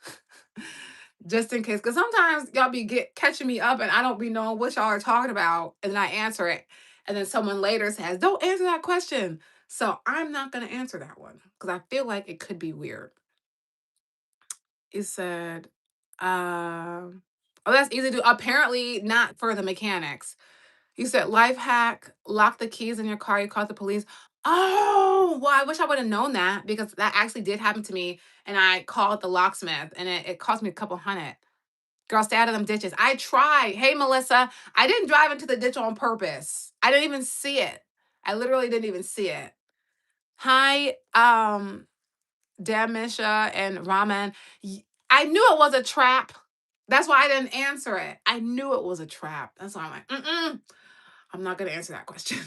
Just in case. Cause sometimes y'all be catching me up and I don't be knowing what y'all are talking about. And then I answer it. And then someone later says, don't answer that question. So I'm not gonna answer that one because I feel like it could be weird. It said, oh, that's easy to do. Apparently not for the mechanics. You said life hack, lock the keys in your car, you call the police. Oh, well, I wish I would have known that because that actually did happen to me. And I called the locksmith and it cost me a couple hundred. Girl, stay out of them ditches. I tried. Hey, Melissa, I didn't drive into the ditch on purpose. I didn't even see it. I literally didn't even see it. Hi, Damisha and Ramen. I knew it was a trap. That's why I didn't answer it. I knew it was a trap. That's why I'm like, I'm not gonna answer that question.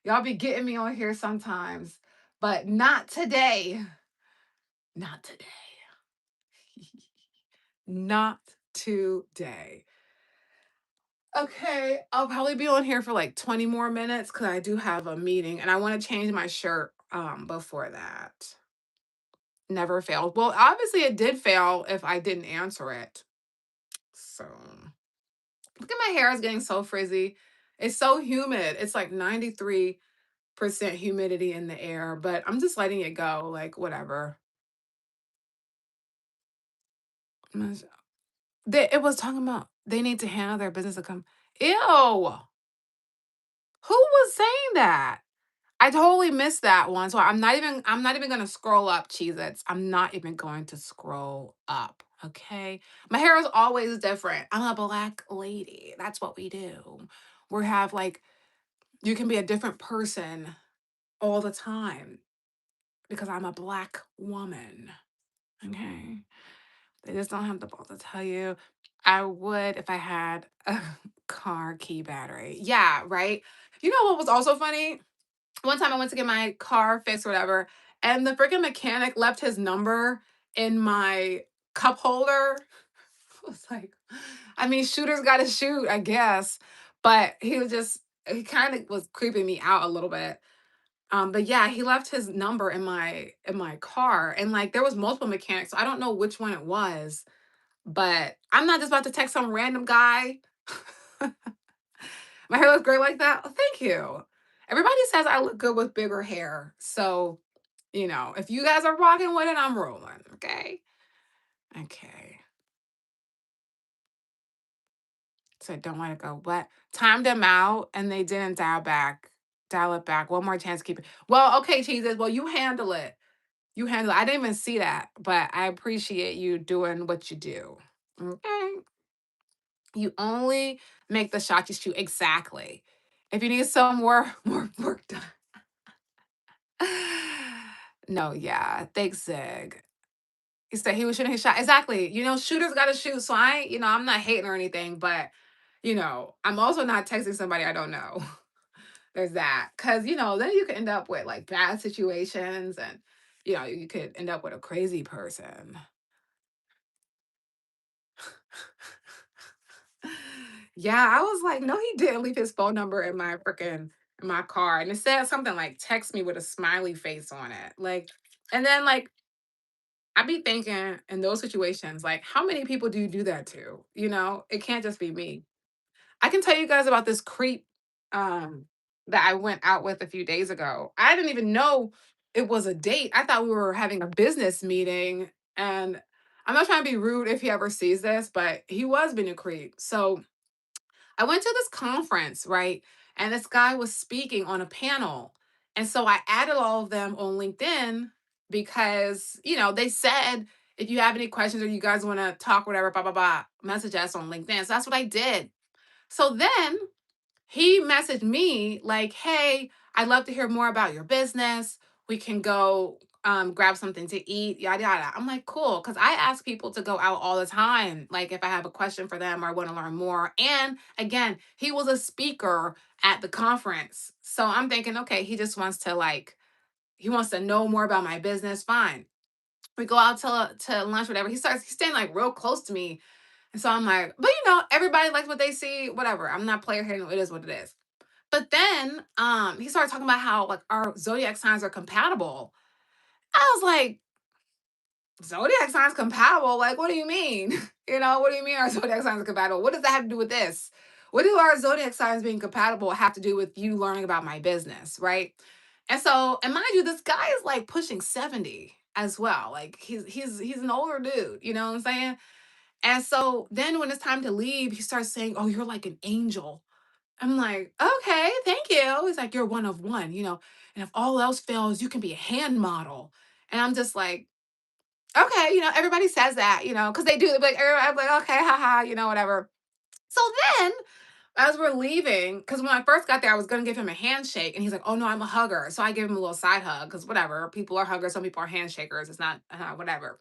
Y'all be getting me on here sometimes, but not today. Not today. Not today. Okay, I'll probably be on here for like 20 more minutes because I do have a meeting and I want to change my shirt before that. Never failed. Well, obviously it did fail if I didn't answer it. So look at my hair is getting so frizzy. It's so humid. It's like 93% humidity in the air, but I'm just letting it go. Like, whatever. It was talking about they need to handle their business to come. Ew. Who was saying that? I totally missed that one. So I'm not even gonna scroll up Cheez-Its. I'm not even going to scroll up. Okay. My hair is always different. I'm a black lady. That's what we do. We have like you can be a different person all the time because I'm a black woman. Okay. They just don't have the balls to tell you. I would if I had a car key battery. Yeah, right. You know what was also funny? One time I went to get my car fixed or whatever, and the freaking mechanic left his number in my cup holder. I was like, I mean, shooters gotta shoot, I guess. But he kind of was creeping me out a little bit. But yeah, he left his number in my car, and like there was multiple mechanics, so I don't know which one it was. But I'm not just about to text some random guy. My hair looks great like that. Oh, thank you. Everybody says I look good with bigger hair. So, if you guys are rocking with it, I'm rolling. Okay. Okay. So I don't want to go. What? Timed them out and they didn't dial it back. One more chance to keep it. Well, okay, Jesus. Well, you handle it. You handle it. I didn't even see that, but I appreciate you doing what you do. Okay. You only make the shot you shoot. Exactly. If you need some more more work done. No, yeah. Thanks, Zig. He said he was shooting his shot. Exactly. Shooters gotta shoot. So I'm not hating or anything, but I'm also not texting somebody I don't know. There's that. Cause then you could end up with like bad situations and you could end up with a crazy person. Yeah, I was like, no, he didn't leave his phone number in my car. And it said something like text me with a smiley face on it. Like, and then like I be thinking in those situations, like, how many people do you do that to? It can't just be me. I can tell you guys about this creep um that I went out with a few days ago. I didn't even know it was a date. I thought we were having a business meeting. And I'm not trying to be rude if he ever sees this, but he was being a creep. So I went to this conference, right? And this guy was speaking on a panel. And so I added all of them on LinkedIn because, they said if you have any questions or you guys want to talk, whatever, blah, blah, blah, message us on LinkedIn. So that's what I did. So then he messaged me like, "Hey, I'd love to hear more about your business. We can go grab something to eat, yada yada." I'm like, "Cool," because I ask people to go out all the time, like if I have a question for them or I want to learn more. And again, he was a speaker at the conference, so I'm thinking, okay, he just wants to he wants to know more about my business. Fine. We go out to lunch, whatever. He's staying like real close to me, and so I'm like, but everybody likes what they see, whatever. I'm not player hating. It is what it is. But then he started talking about how like our zodiac signs are compatible. I was like, zodiac signs compatible? Like, what do you mean? What do you mean our zodiac signs are compatible? What does that have to do with this? What do our zodiac signs being compatible have to do with you learning about my business, right? And mind you, this guy is like pushing 70 as well. Like he's an older dude, you know what I'm saying? And so then when it's time to leave, he starts saying, "Oh, you're like an angel." I'm like, "Okay, thank you." He's like, "You're one of one. And if all else fails, you can be a hand model." And I'm just like, "Okay, everybody says that, because they do. They're like, I'm like, okay, haha, whatever." So then, as we're leaving, because when I first got there, I was gonna give him a handshake, and he's like, "Oh no, I'm a hugger." So I give him a little side hug, because whatever, people are huggers, some people are handshakers. It's not whatever.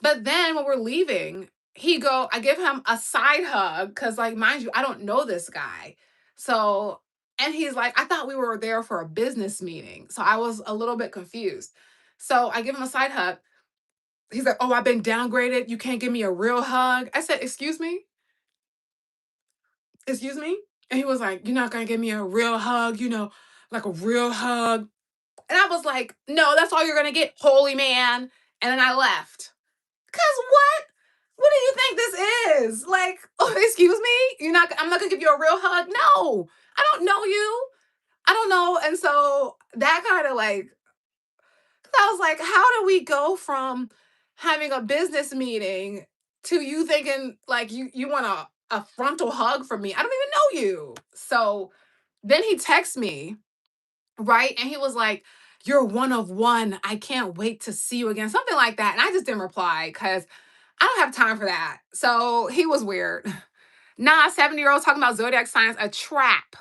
But then when we're leaving, I give him a side hug because, like, mind you, I don't know this guy. So, and he's like, I thought we were there for a business meeting. So I was a little bit confused. So I give him a side hug. He's like, "Oh, I've been downgraded. You can't give me a real hug." I said, "Excuse me? Excuse me?" And he was like, "You're not going to give me a real hug, like a real hug." And I was like, "No, that's all you're going to get, holy man." And then I left. Cause what? What do you think this is? Like, oh, excuse me? I'm not gonna give you a real hug. No, I don't know you. I don't know. And so that kind of like, 'cause I was like, how do we go from having a business meeting to you thinking like you want a frontal hug from me? I don't even know you. So then he texts me, right? And he was like, "You're one of one. I can't wait to see you again." Something like that. And I just didn't reply because I don't have time for that. So he was weird. Nah, 70-year-olds talking about zodiac signs, a trap.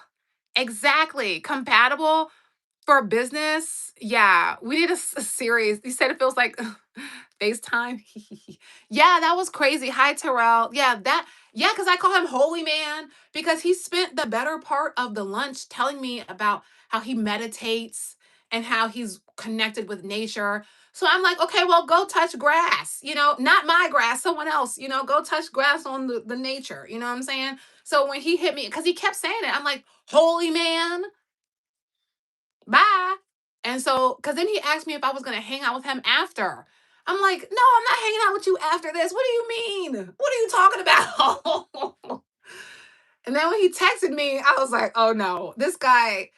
Exactly. Compatible for business. Yeah, we need a series. He said it feels like FaceTime. Yeah, that was crazy. Hi, Terrell. Yeah, because I call him Holy Man because he spent the better part of the lunch telling me about how he meditates and how he's connected with nature. So I'm like, okay, well, go touch grass, not my grass, someone else, go touch grass on the nature, you know what I'm saying? So when he hit me, because he kept saying it, I'm like, holy man, bye. And so, because then he asked me if I was going to hang out with him after. I'm like, no, I'm not hanging out with you after this. What do you mean? What are you talking about? And then when he texted me, I was like, oh no, this guy,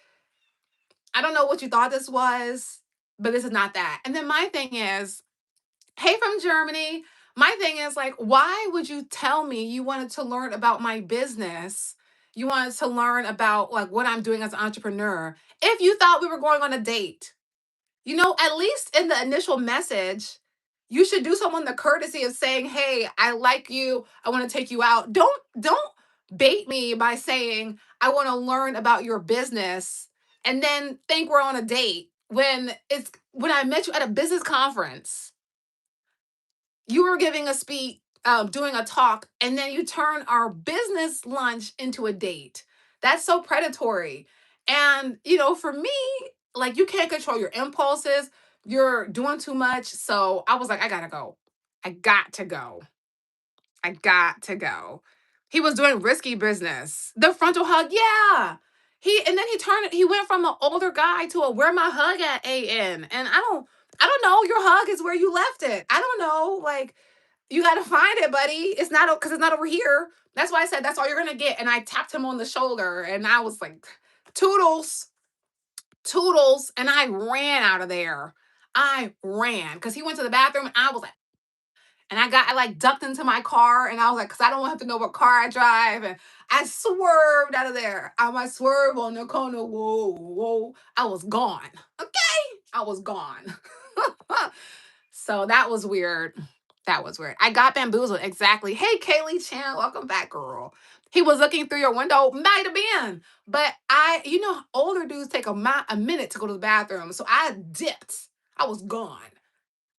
I don't know what you thought this was, but this is not that. And then my thing is, hey, from Germany. My thing is like, why would you tell me you wanted to learn about my business? You wanted to learn about like what I'm doing as an entrepreneur if you thought we were going on a date. At least in the initial message, you should do someone the courtesy of saying, "Hey, I like you. I want to take you out." Don't bait me by saying, "I want to learn about your business," and then think we're on a date when I met you at a business conference. You were giving a speech, doing a talk, and then you turn our business lunch into a date. That's so predatory. And, for me, like you can't control your impulses. You're doing too much. So I was like, I gotta go. I got to go. I got to go. He was doing risky business. The frontal hug, yeah. And then he went from an older guy to a where my hug at AN. And I don't know. Your hug is where you left it. I don't know. Like you got to find it, buddy. It's not because it's not over here. That's why I said that's all you're gonna get. And I tapped him on the shoulder, and I was like, "Toodles, toodles," and I ran out of there. I ran because he went to the bathroom, and I was like, and I like ducked into my car, and I was like, because I don't want to know what car I drive, and I swerved out of there. I swerve on the corner. Whoa, whoa! I was gone. Okay, I was gone. So that was weird. That was weird. I got bamboozled. Exactly. Hey, Kaylee Chan, welcome back, girl. He was looking through your window. Might have been. But older dudes take a minute to go to the bathroom. So I dipped. I was gone.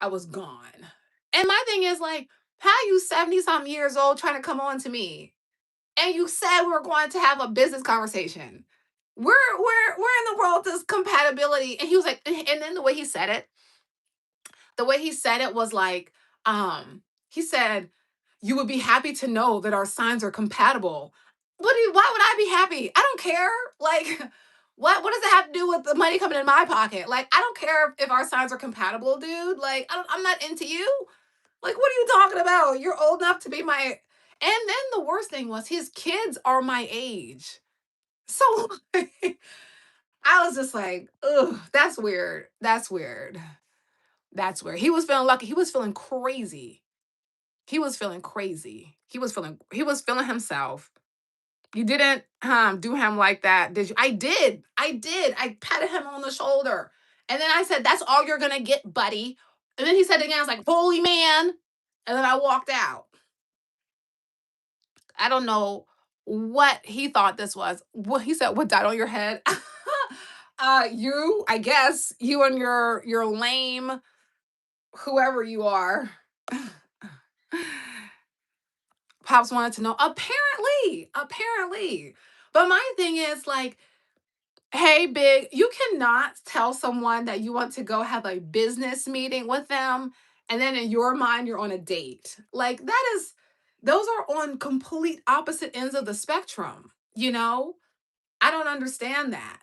I was gone. And my thing is like, how you 70 something years old trying to come on to me? And you said we were going to have a business conversation. Where in the world does compatibility? And he was like, and then the way he said it was like, he said, "You would be happy to know that our signs are compatible." Why would I be happy? I don't care. Like, what does it have to do with the money coming in my pocket? Like, I don't care if our signs are compatible, dude. Like, I'm not into you. Like, what are you talking about? You're old enough to be my. And then the worst thing was his kids are my age. So I was just like, ugh, that's weird. That's weird. That's weird. He was feeling lucky. He was feeling crazy. He was feeling crazy. He was feeling himself. You didn't do him like that, did you? I did. I did. I patted him on the shoulder. And then I said, "That's all you're gonna get, buddy." And then he said it again, I was like, "Holy man." And then I walked out. I don't know what he thought this was. What he said, what died on your head? I guess, you and your lame whoever you are. Pops wanted to know. Apparently. But my thing is like, hey, big, you cannot tell someone that you want to go have a business meeting with them, and then in your mind you're on a date. Like those are on complete opposite ends of the spectrum, you know? I don't understand that.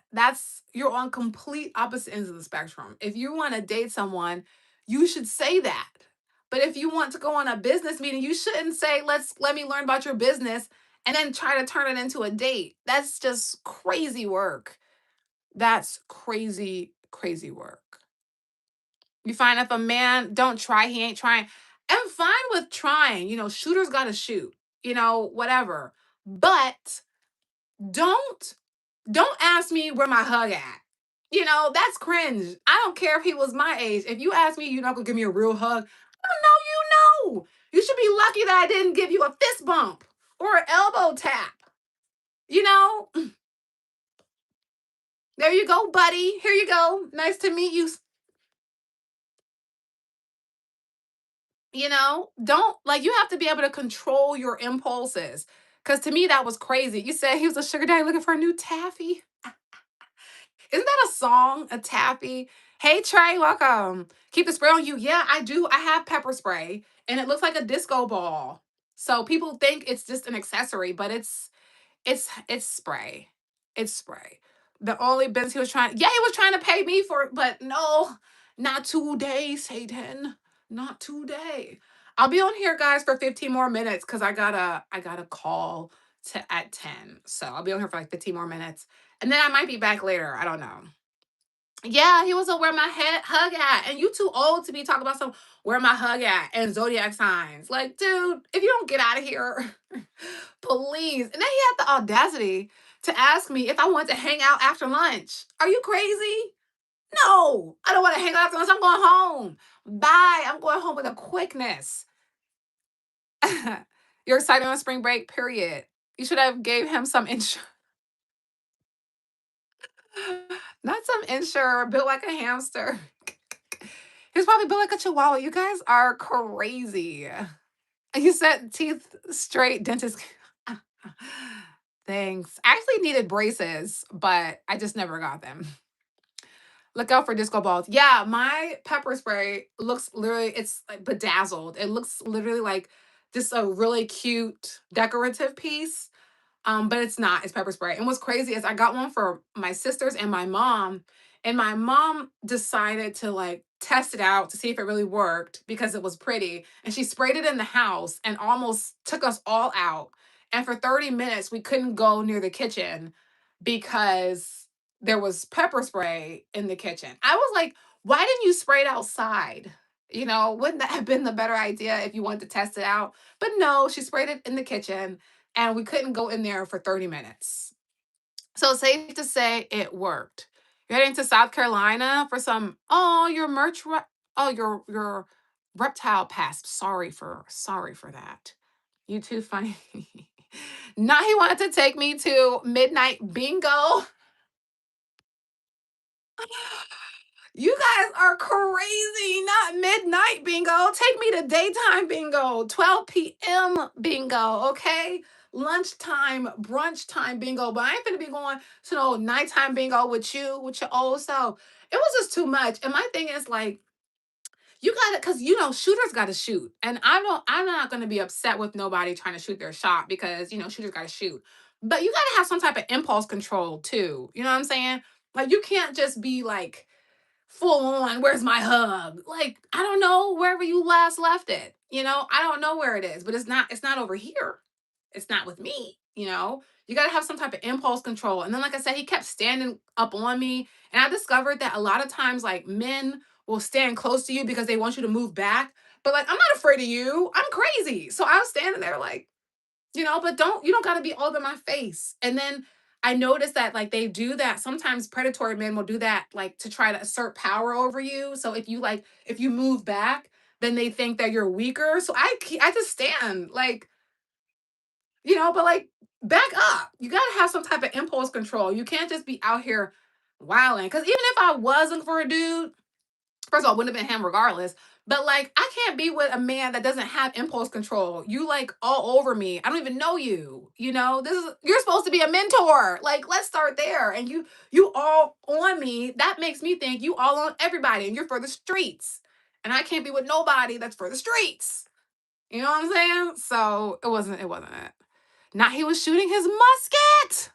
You're on complete opposite ends of the spectrum. If you want to date someone, you should say that. But if you want to go on a business meeting, you shouldn't say, let me learn about your business and then try to turn it into a date. That's just crazy work. That's crazy, crazy work. You find if a man don't try, he ain't trying. I'm fine with trying. Shooters gotta shoot, whatever. But don't don't ask me where my hug at. That's cringe. I don't care if he was my age. If you ask me, you're not gonna give me a real hug. I don't know, you know. You should be lucky that I didn't give you a fist bump or an elbow tap. You know, there you go, buddy. Here you go. Nice to meet you. Don't like you have to be able to control your impulses. Cause to me that was crazy. You said he was a sugar daddy looking for a new taffy. Isn't that a song? A taffy? Hey Trey, welcome. Keep the spray on you. Yeah, I do. I have pepper spray and it looks like a disco ball. So people think it's just an accessory, but it's spray. It's spray. The only business he was trying, yeah, he was trying to pay me for it, but no, not today, Satan. Not today. I'll be on here, guys, for 15 more minutes because I got a call to at 10. So I'll be on here for like 15 more minutes. And then I might be back later. I don't know. Yeah, he was a where my head hug at. And you too old to be talking about some where my hug at and zodiac signs. Like, dude, if you don't get out of here, please. And then he had the audacity to ask me if I wanted to hang out after lunch. Are you crazy? No, I don't want to hang out after lunch. I'm going home. Bye. I'm going home with a quickness. You're excited on spring break, period. You should have gave him some insurance. Not some insurer built like a hamster. He's probably built like a chihuahua. You guys are crazy. You said teeth straight, dentist. Thanks. I actually needed braces, but I just never got them. Look out for disco balls. Yeah, my pepper spray looks literally, it's like bedazzled. It looks literally like just a really cute decorative piece. But it's not. It's pepper spray. And what's crazy is I got one for my sisters and my mom decided to like test it out to see if it really worked because it was pretty. And she sprayed it in the house and almost took us all out. And for 30 minutes, we couldn't go near the kitchen because there was pepper spray in the kitchen. I was like, why didn't you spray it outside? You know, wouldn't that have been the better idea if you wanted to test it out? But no, she sprayed it in the kitchen and we couldn't go in there for 30 minutes. So safe to say it worked. You're heading to South Carolina for some oh your oh your reptile pass. Sorry for that. You too funny. Now he wanted to take me to midnight bingo. You guys are crazy. Not midnight bingo. Take me to daytime bingo. 12 p.m. bingo. Okay. Lunchtime, brunch time bingo. But I ain't finna be going to no nighttime bingo with you, with your old self. It was just too much. And my thing is like, you gotta, cause shooters gotta shoot. And I'm not gonna be upset with nobody trying to shoot their shot because shooters gotta shoot. But you gotta have some type of impulse control too. You know what I'm saying? Like you can't just be like full on, where's my hug? Like, I don't know wherever you last left it. I don't know where it is, but it's not over here. It's not with me, you know. You got to have some type of impulse control. And then like I said, he kept standing up on me, and I discovered that a lot of times like men will stand close to you because they want you to move back. But like, I'm not afraid of you. I'm crazy. So I was standing there like but you don't got to be all over my face. And then I noticed that like they do that sometimes predatory men will do that like to try to assert power over you. So if you move back, then they think that you're weaker. So I just stand like, but like back up. You got to have some type of impulse control. You can't just be out here wilding cuz even if I was looking for a dude, first of all, it wouldn't have been him regardless. But like, I can't be with a man that doesn't have impulse control. You like all over me. I don't even know you. You're supposed to be a mentor. Like, let's start there. And you all on me. That makes me think you all on everybody, and you're for the streets. And I can't be with nobody that's for the streets. You know what I'm saying? So it wasn't it. Now he was shooting his musket.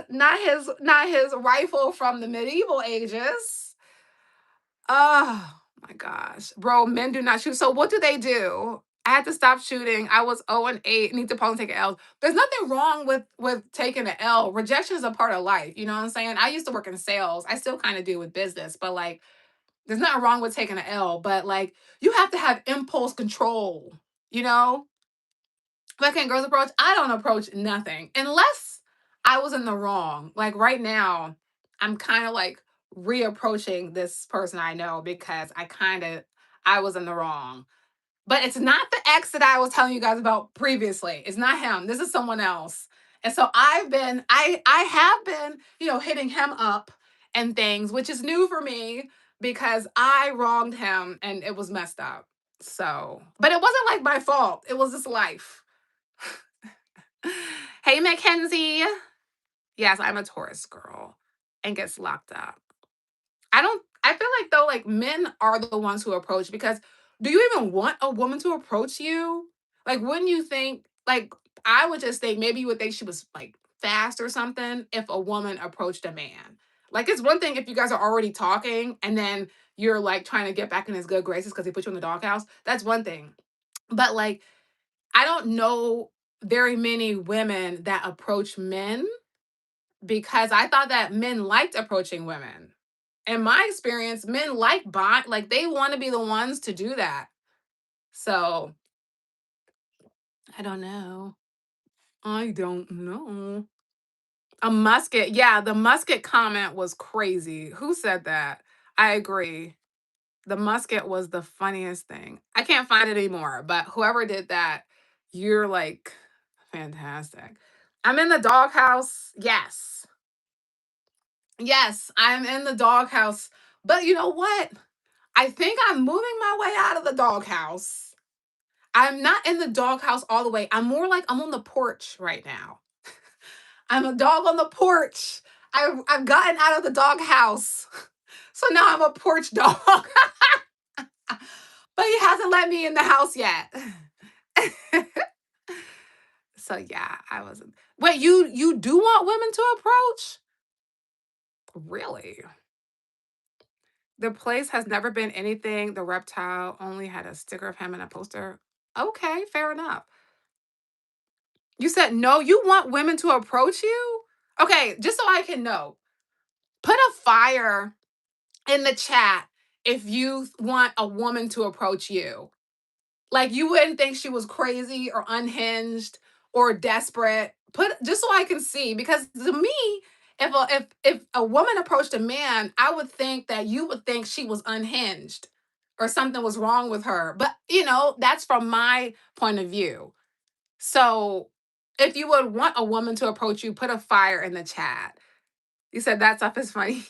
Not his rifle from the medieval ages. Oh my gosh. Bro, men do not shoot. So what do they do? I had to stop shooting. I was 0-8. Need to probably take an L. There's nothing wrong with taking an L. Rejection is a part of life. You know what I'm saying? I used to work in sales. I still kind of do with business, but like there's nothing wrong with taking an L. But like you have to have impulse control, you know? But can girls approach? I don't approach nothing unless I was in the wrong. Like right now, I'm kind of like reapproaching this person I know because I was in the wrong. But it's not the ex that I was telling you guys about previously. It's not him. This is someone else. And so I have been, hitting him up and things, which is new for me because I wronged him and it was messed up. So, but it wasn't like my fault. It was just life. Hey, Mackenzie. Yes, I'm a Taurus girl and gets locked up. I feel like though, like men are the ones who approach because do you even want a woman to approach you? Like, wouldn't you think, like, I would just think maybe you would think she was like fast or something if a woman approached a man. Like, it's one thing if you guys are already talking and then you're like trying to get back in his good graces because he put you in the doghouse. That's one thing. But like, I don't know very many women that approach men because I thought that men liked approaching women. In my experience, men like bond, like they want to be the ones to do that. So I don't know. I don't know. A musket. Yeah, the musket comment was crazy. Who said that? I agree. The musket was the funniest thing. I can't find it anymore, but whoever did that, you're like fantastic. I'm in the doghouse. Yes. Yes, I'm in the doghouse. But you know what? I think I'm moving my way out of the doghouse. I'm not in the doghouse all the way. I'm more like I'm on the porch right now. I'm a dog on the porch. I've gotten out of the doghouse. So now I'm a porch dog. But he hasn't let me in the house yet. So yeah, I wasn't. Wait, you do want women to approach? Really? The place has never been anything. The reptile only had a sticker of him and a poster. Okay, fair enough. You said no, you want women to approach you? Okay, just so I can know, put a fire in the chat if you want a woman to approach you. Like you wouldn't think she was crazy or unhinged or desperate. Put just so I can see because to me, if a woman approached a man, I would think that you would think she was unhinged or something was wrong with her. But that's from my point of view. So if you would want a woman to approach you, put a fire in the chat. You said that stuff is funny.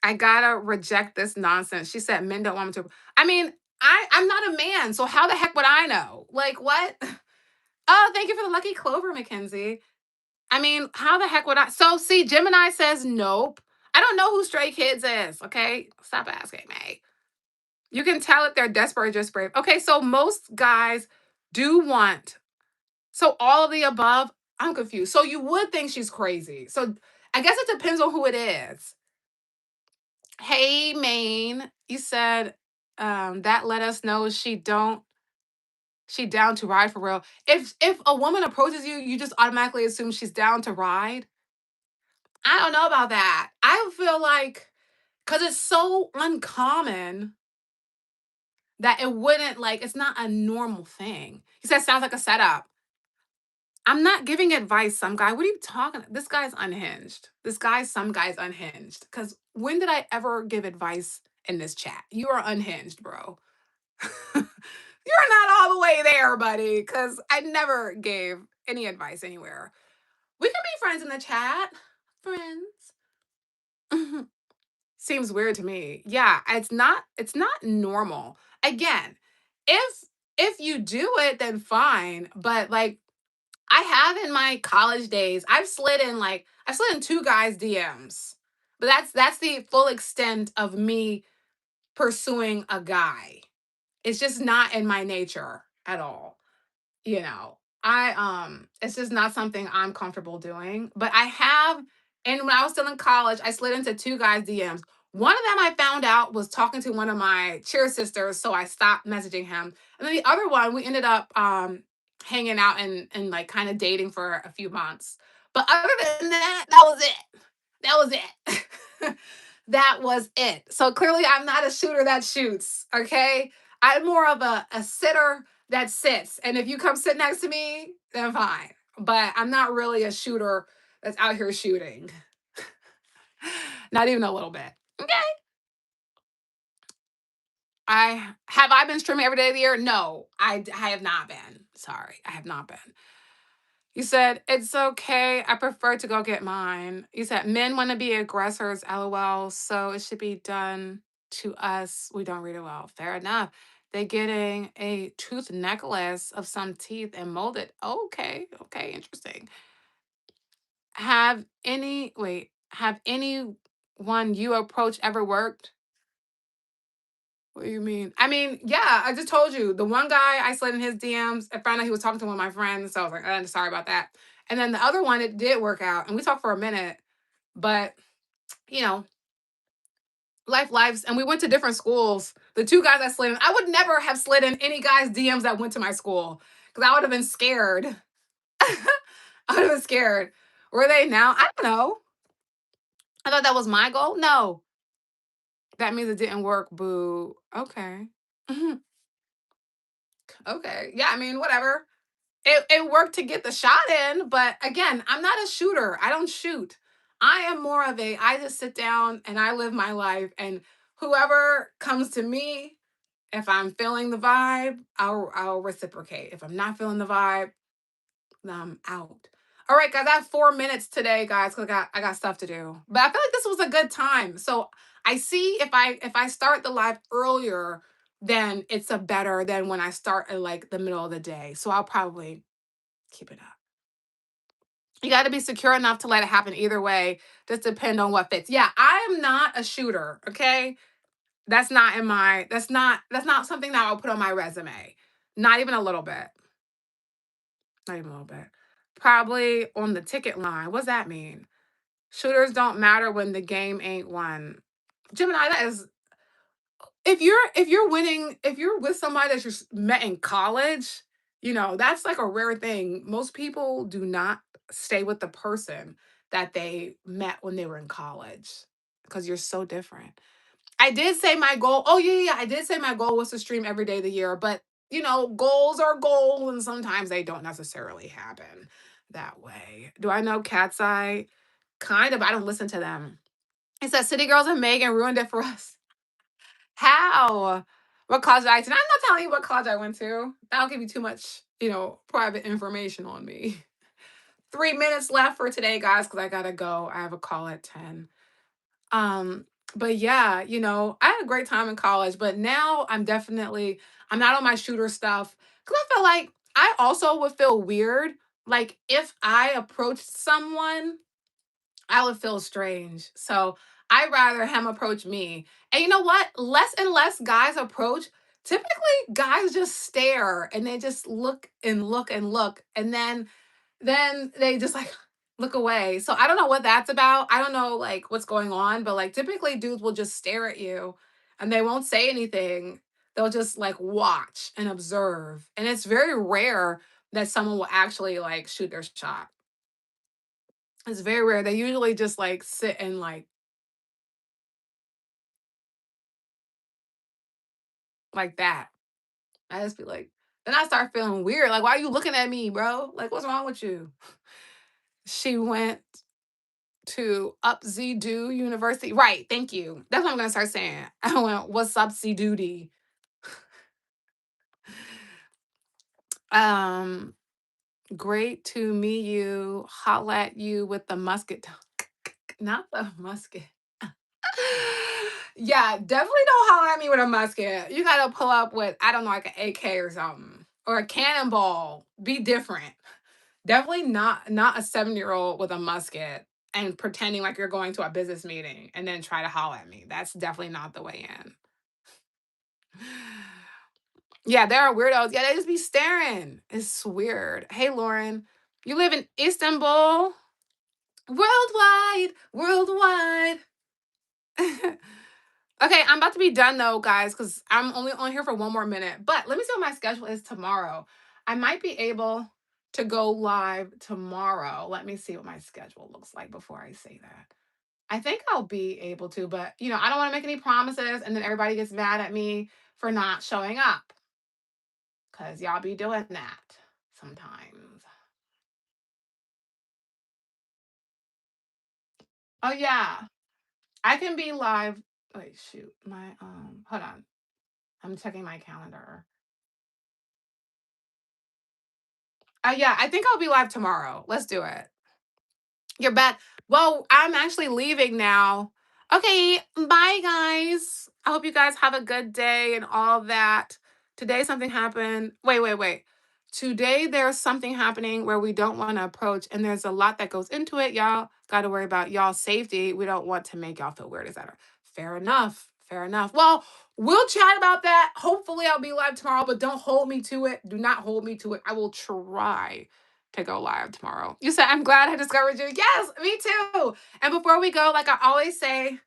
I gotta reject this nonsense. She said men don't want me to. I mean, I'm not a man, so how the heck would I know? Like what? Oh, thank you for the lucky clover, Mackenzie. I mean, how the heck would I? So see, Gemini says nope. I don't know who Stray Kids is. Okay, stop asking me. You can tell if they're desperate or just brave. Okay, so most guys do want. So all of the above. I'm confused. So you would think she's crazy. So I guess it depends on who it is. Hey, Maine, you said that let us know she down to ride for real. If a woman approaches you, you just automatically assume she's down to ride. I don't know about that. I feel like because it's so uncommon that it wouldn't like it's not a normal thing. He said sounds like a setup. I'm not giving advice, some guy. What are you talking? This guy's unhinged. Some guy's unhinged. Because when did I ever give advice in this chat? You are unhinged, bro. You're not all the way there, buddy. Because I never gave any advice anywhere. We can be friends in the chat. Friends. Seems weird to me. Yeah, it's not normal. Again, if if you do it, then fine. But like I have in my college days, I've slid in two guys' DMs. But that's the full extent of me pursuing a guy. It's just not in my nature at all. You know. It's just not something I'm comfortable doing. But I have and when I was still in college, I slid into two guys' DMs. One of them I found out was talking to one of my cheer sisters, so I stopped messaging him. And then the other one, we ended up hanging out and like kind of dating for a few months. But other than that, that was it. That was it. That was it. So clearly I'm not a shooter that shoots. Okay. I'm more of a sitter that sits. And if you come sit next to me, then fine. But I'm not really a shooter that's out here shooting. Not even a little bit. Okay. I been streaming every day of the year? No, I have not been. Sorry, I have not been. You said it's okay. I prefer to go get mine. You said men want to be aggressors, lol. So it should be done to us. We don't read it well. Fair enough. They getting a tooth necklace of some teeth and molded. Okay, okay, interesting. Have anyone you approach ever worked? What do you mean? I mean, yeah, I just told you. The one guy I slid in his DMs. I found out he was talking to one of my friends. So I was like, sorry about that. And then the other one, it did work out. And we talked for a minute. But, you know, lives. And we went to different schools. The two guys I slid in, I would never have slid in any guy's DMs that went to my school because I would have been scared. I would have been scared. Were they now? I don't know. I thought that was my goal. No, that means it didn't work. Boo. Okay. Okay. Yeah, I mean, whatever. It worked to get the shot in, but again, I'm not a shooter. I don't shoot. I am more of a I just sit down and I live my life and whoever comes to me, if I'm feeling the vibe, I'll reciprocate. If I'm not feeling the vibe, then I'm out. All right, guys, I have 4 minutes today, guys, because I got stuff to do. But I feel like this was a good time. So I see if I start the live earlier, then it's a better than when I start at like the middle of the day. So I'll probably keep it up. You got to be secure enough to let it happen either way. Just depend on what fits. Yeah, I am not a shooter. Okay, that's not something that I'll put on my resume. Not even a little bit. Not even a little bit. Probably on the ticket line. What's that mean? Shooters don't matter when the game ain't won. Gemini, that is if you're winning, if you're with somebody that met in college, that's like a rare thing. Most people do not stay with the person that they met when they were in college because you're so different. I did say my goal. Oh yeah, yeah, yeah, I did say my goal was to stream every day of the year, but goals are goals, and sometimes they don't necessarily happen that way. Do I know Cat's Eye? Kind of. I don't listen to them. It says City Girls and Megan ruined it for us. How? What college did I attend? I'm not telling you what college I went to. That'll give you too much, private information on me. 3 minutes left for today, guys, because I gotta go. I have a call at 10. Um, but yeah, I had a great time in college, but now I'm not on my shooter stuff because I feel like I also would feel weird. Like if I approached someone, I would feel strange. So I'd rather him approach me. And you know what? Less and less guys approach. Typically, guys just stare and they just look and look and look. And then they just like look away. So I don't know what that's about. I don't know like what's going on, but like typically dudes will just stare at you and they won't say anything. They'll just like watch and observe. And it's very rare that someone will actually like shoot their shot. It's very rare. They usually just like sit and like that. I just be like, then I start feeling weird. Like, why are you looking at me, bro? Like, what's wrong with you? She went to Up Z Do University. Right. Thank you. That's what I'm gonna start saying. I went, what's up, Z Duty? Um, great to meet you. Holla at you with the musket. Not the musket. Yeah, definitely don't holler at me with a musket. You gotta pull up with, I don't know, like an AK or something. Or a cannonball. Be different. Definitely not a 7-year-old with a musket and pretending like you're going to a business meeting and then try to holler at me. That's definitely not the way in. Yeah, there are weirdos. Yeah, they just be staring. It's weird. Hey, Lauren, you live in Istanbul? Worldwide, worldwide. Okay, I'm about to be done though, guys, because I'm only on here for one more minute. But let me see what my schedule is tomorrow. I might be able to go live tomorrow. Let me see what my schedule looks like before I say that. I think I'll be able to, but I don't want to make any promises and then everybody gets mad at me for not showing up because y'all be doing that sometimes. Oh yeah, I can be live. Wait, shoot, my hold on. I'm checking my calendar. Yeah, I think I'll be live tomorrow. Let's do it. You're back. Well, I'm actually leaving now. Okay, bye guys. I hope you guys have a good day and all that. Today something happened. Wait, wait, wait. Today there's something happening where we don't want to approach, and there's a lot that goes into it. Y'all got to worry about y'all safety. We don't want to make y'all feel weird, etc. Fair enough. Fair enough. Well, we'll chat about that. Hopefully, I'll be live tomorrow, but don't hold me to it. Do not hold me to it. I will try to go live tomorrow. You said I'm glad I discovered you. Yes, me too. And before we go, like I always say,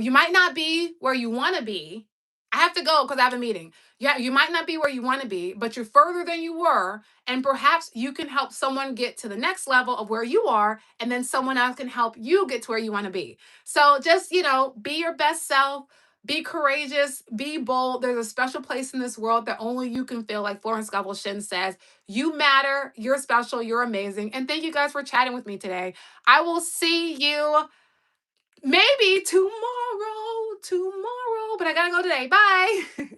you might not be where you want to be. I have to go because I have a meeting. Yeah, you might not be where you want to be, but you're further than you were. And perhaps you can help someone get to the next level of where you are. And then someone else can help you get to where you want to be. So just, be your best self. Be courageous. Be bold. There's a special place in this world that only you can feel, like Florence Scovel Shinn says. You matter. You're special. You're amazing. And thank you guys for chatting with me today. I will see you maybe tomorrow, but I gotta go today. Bye.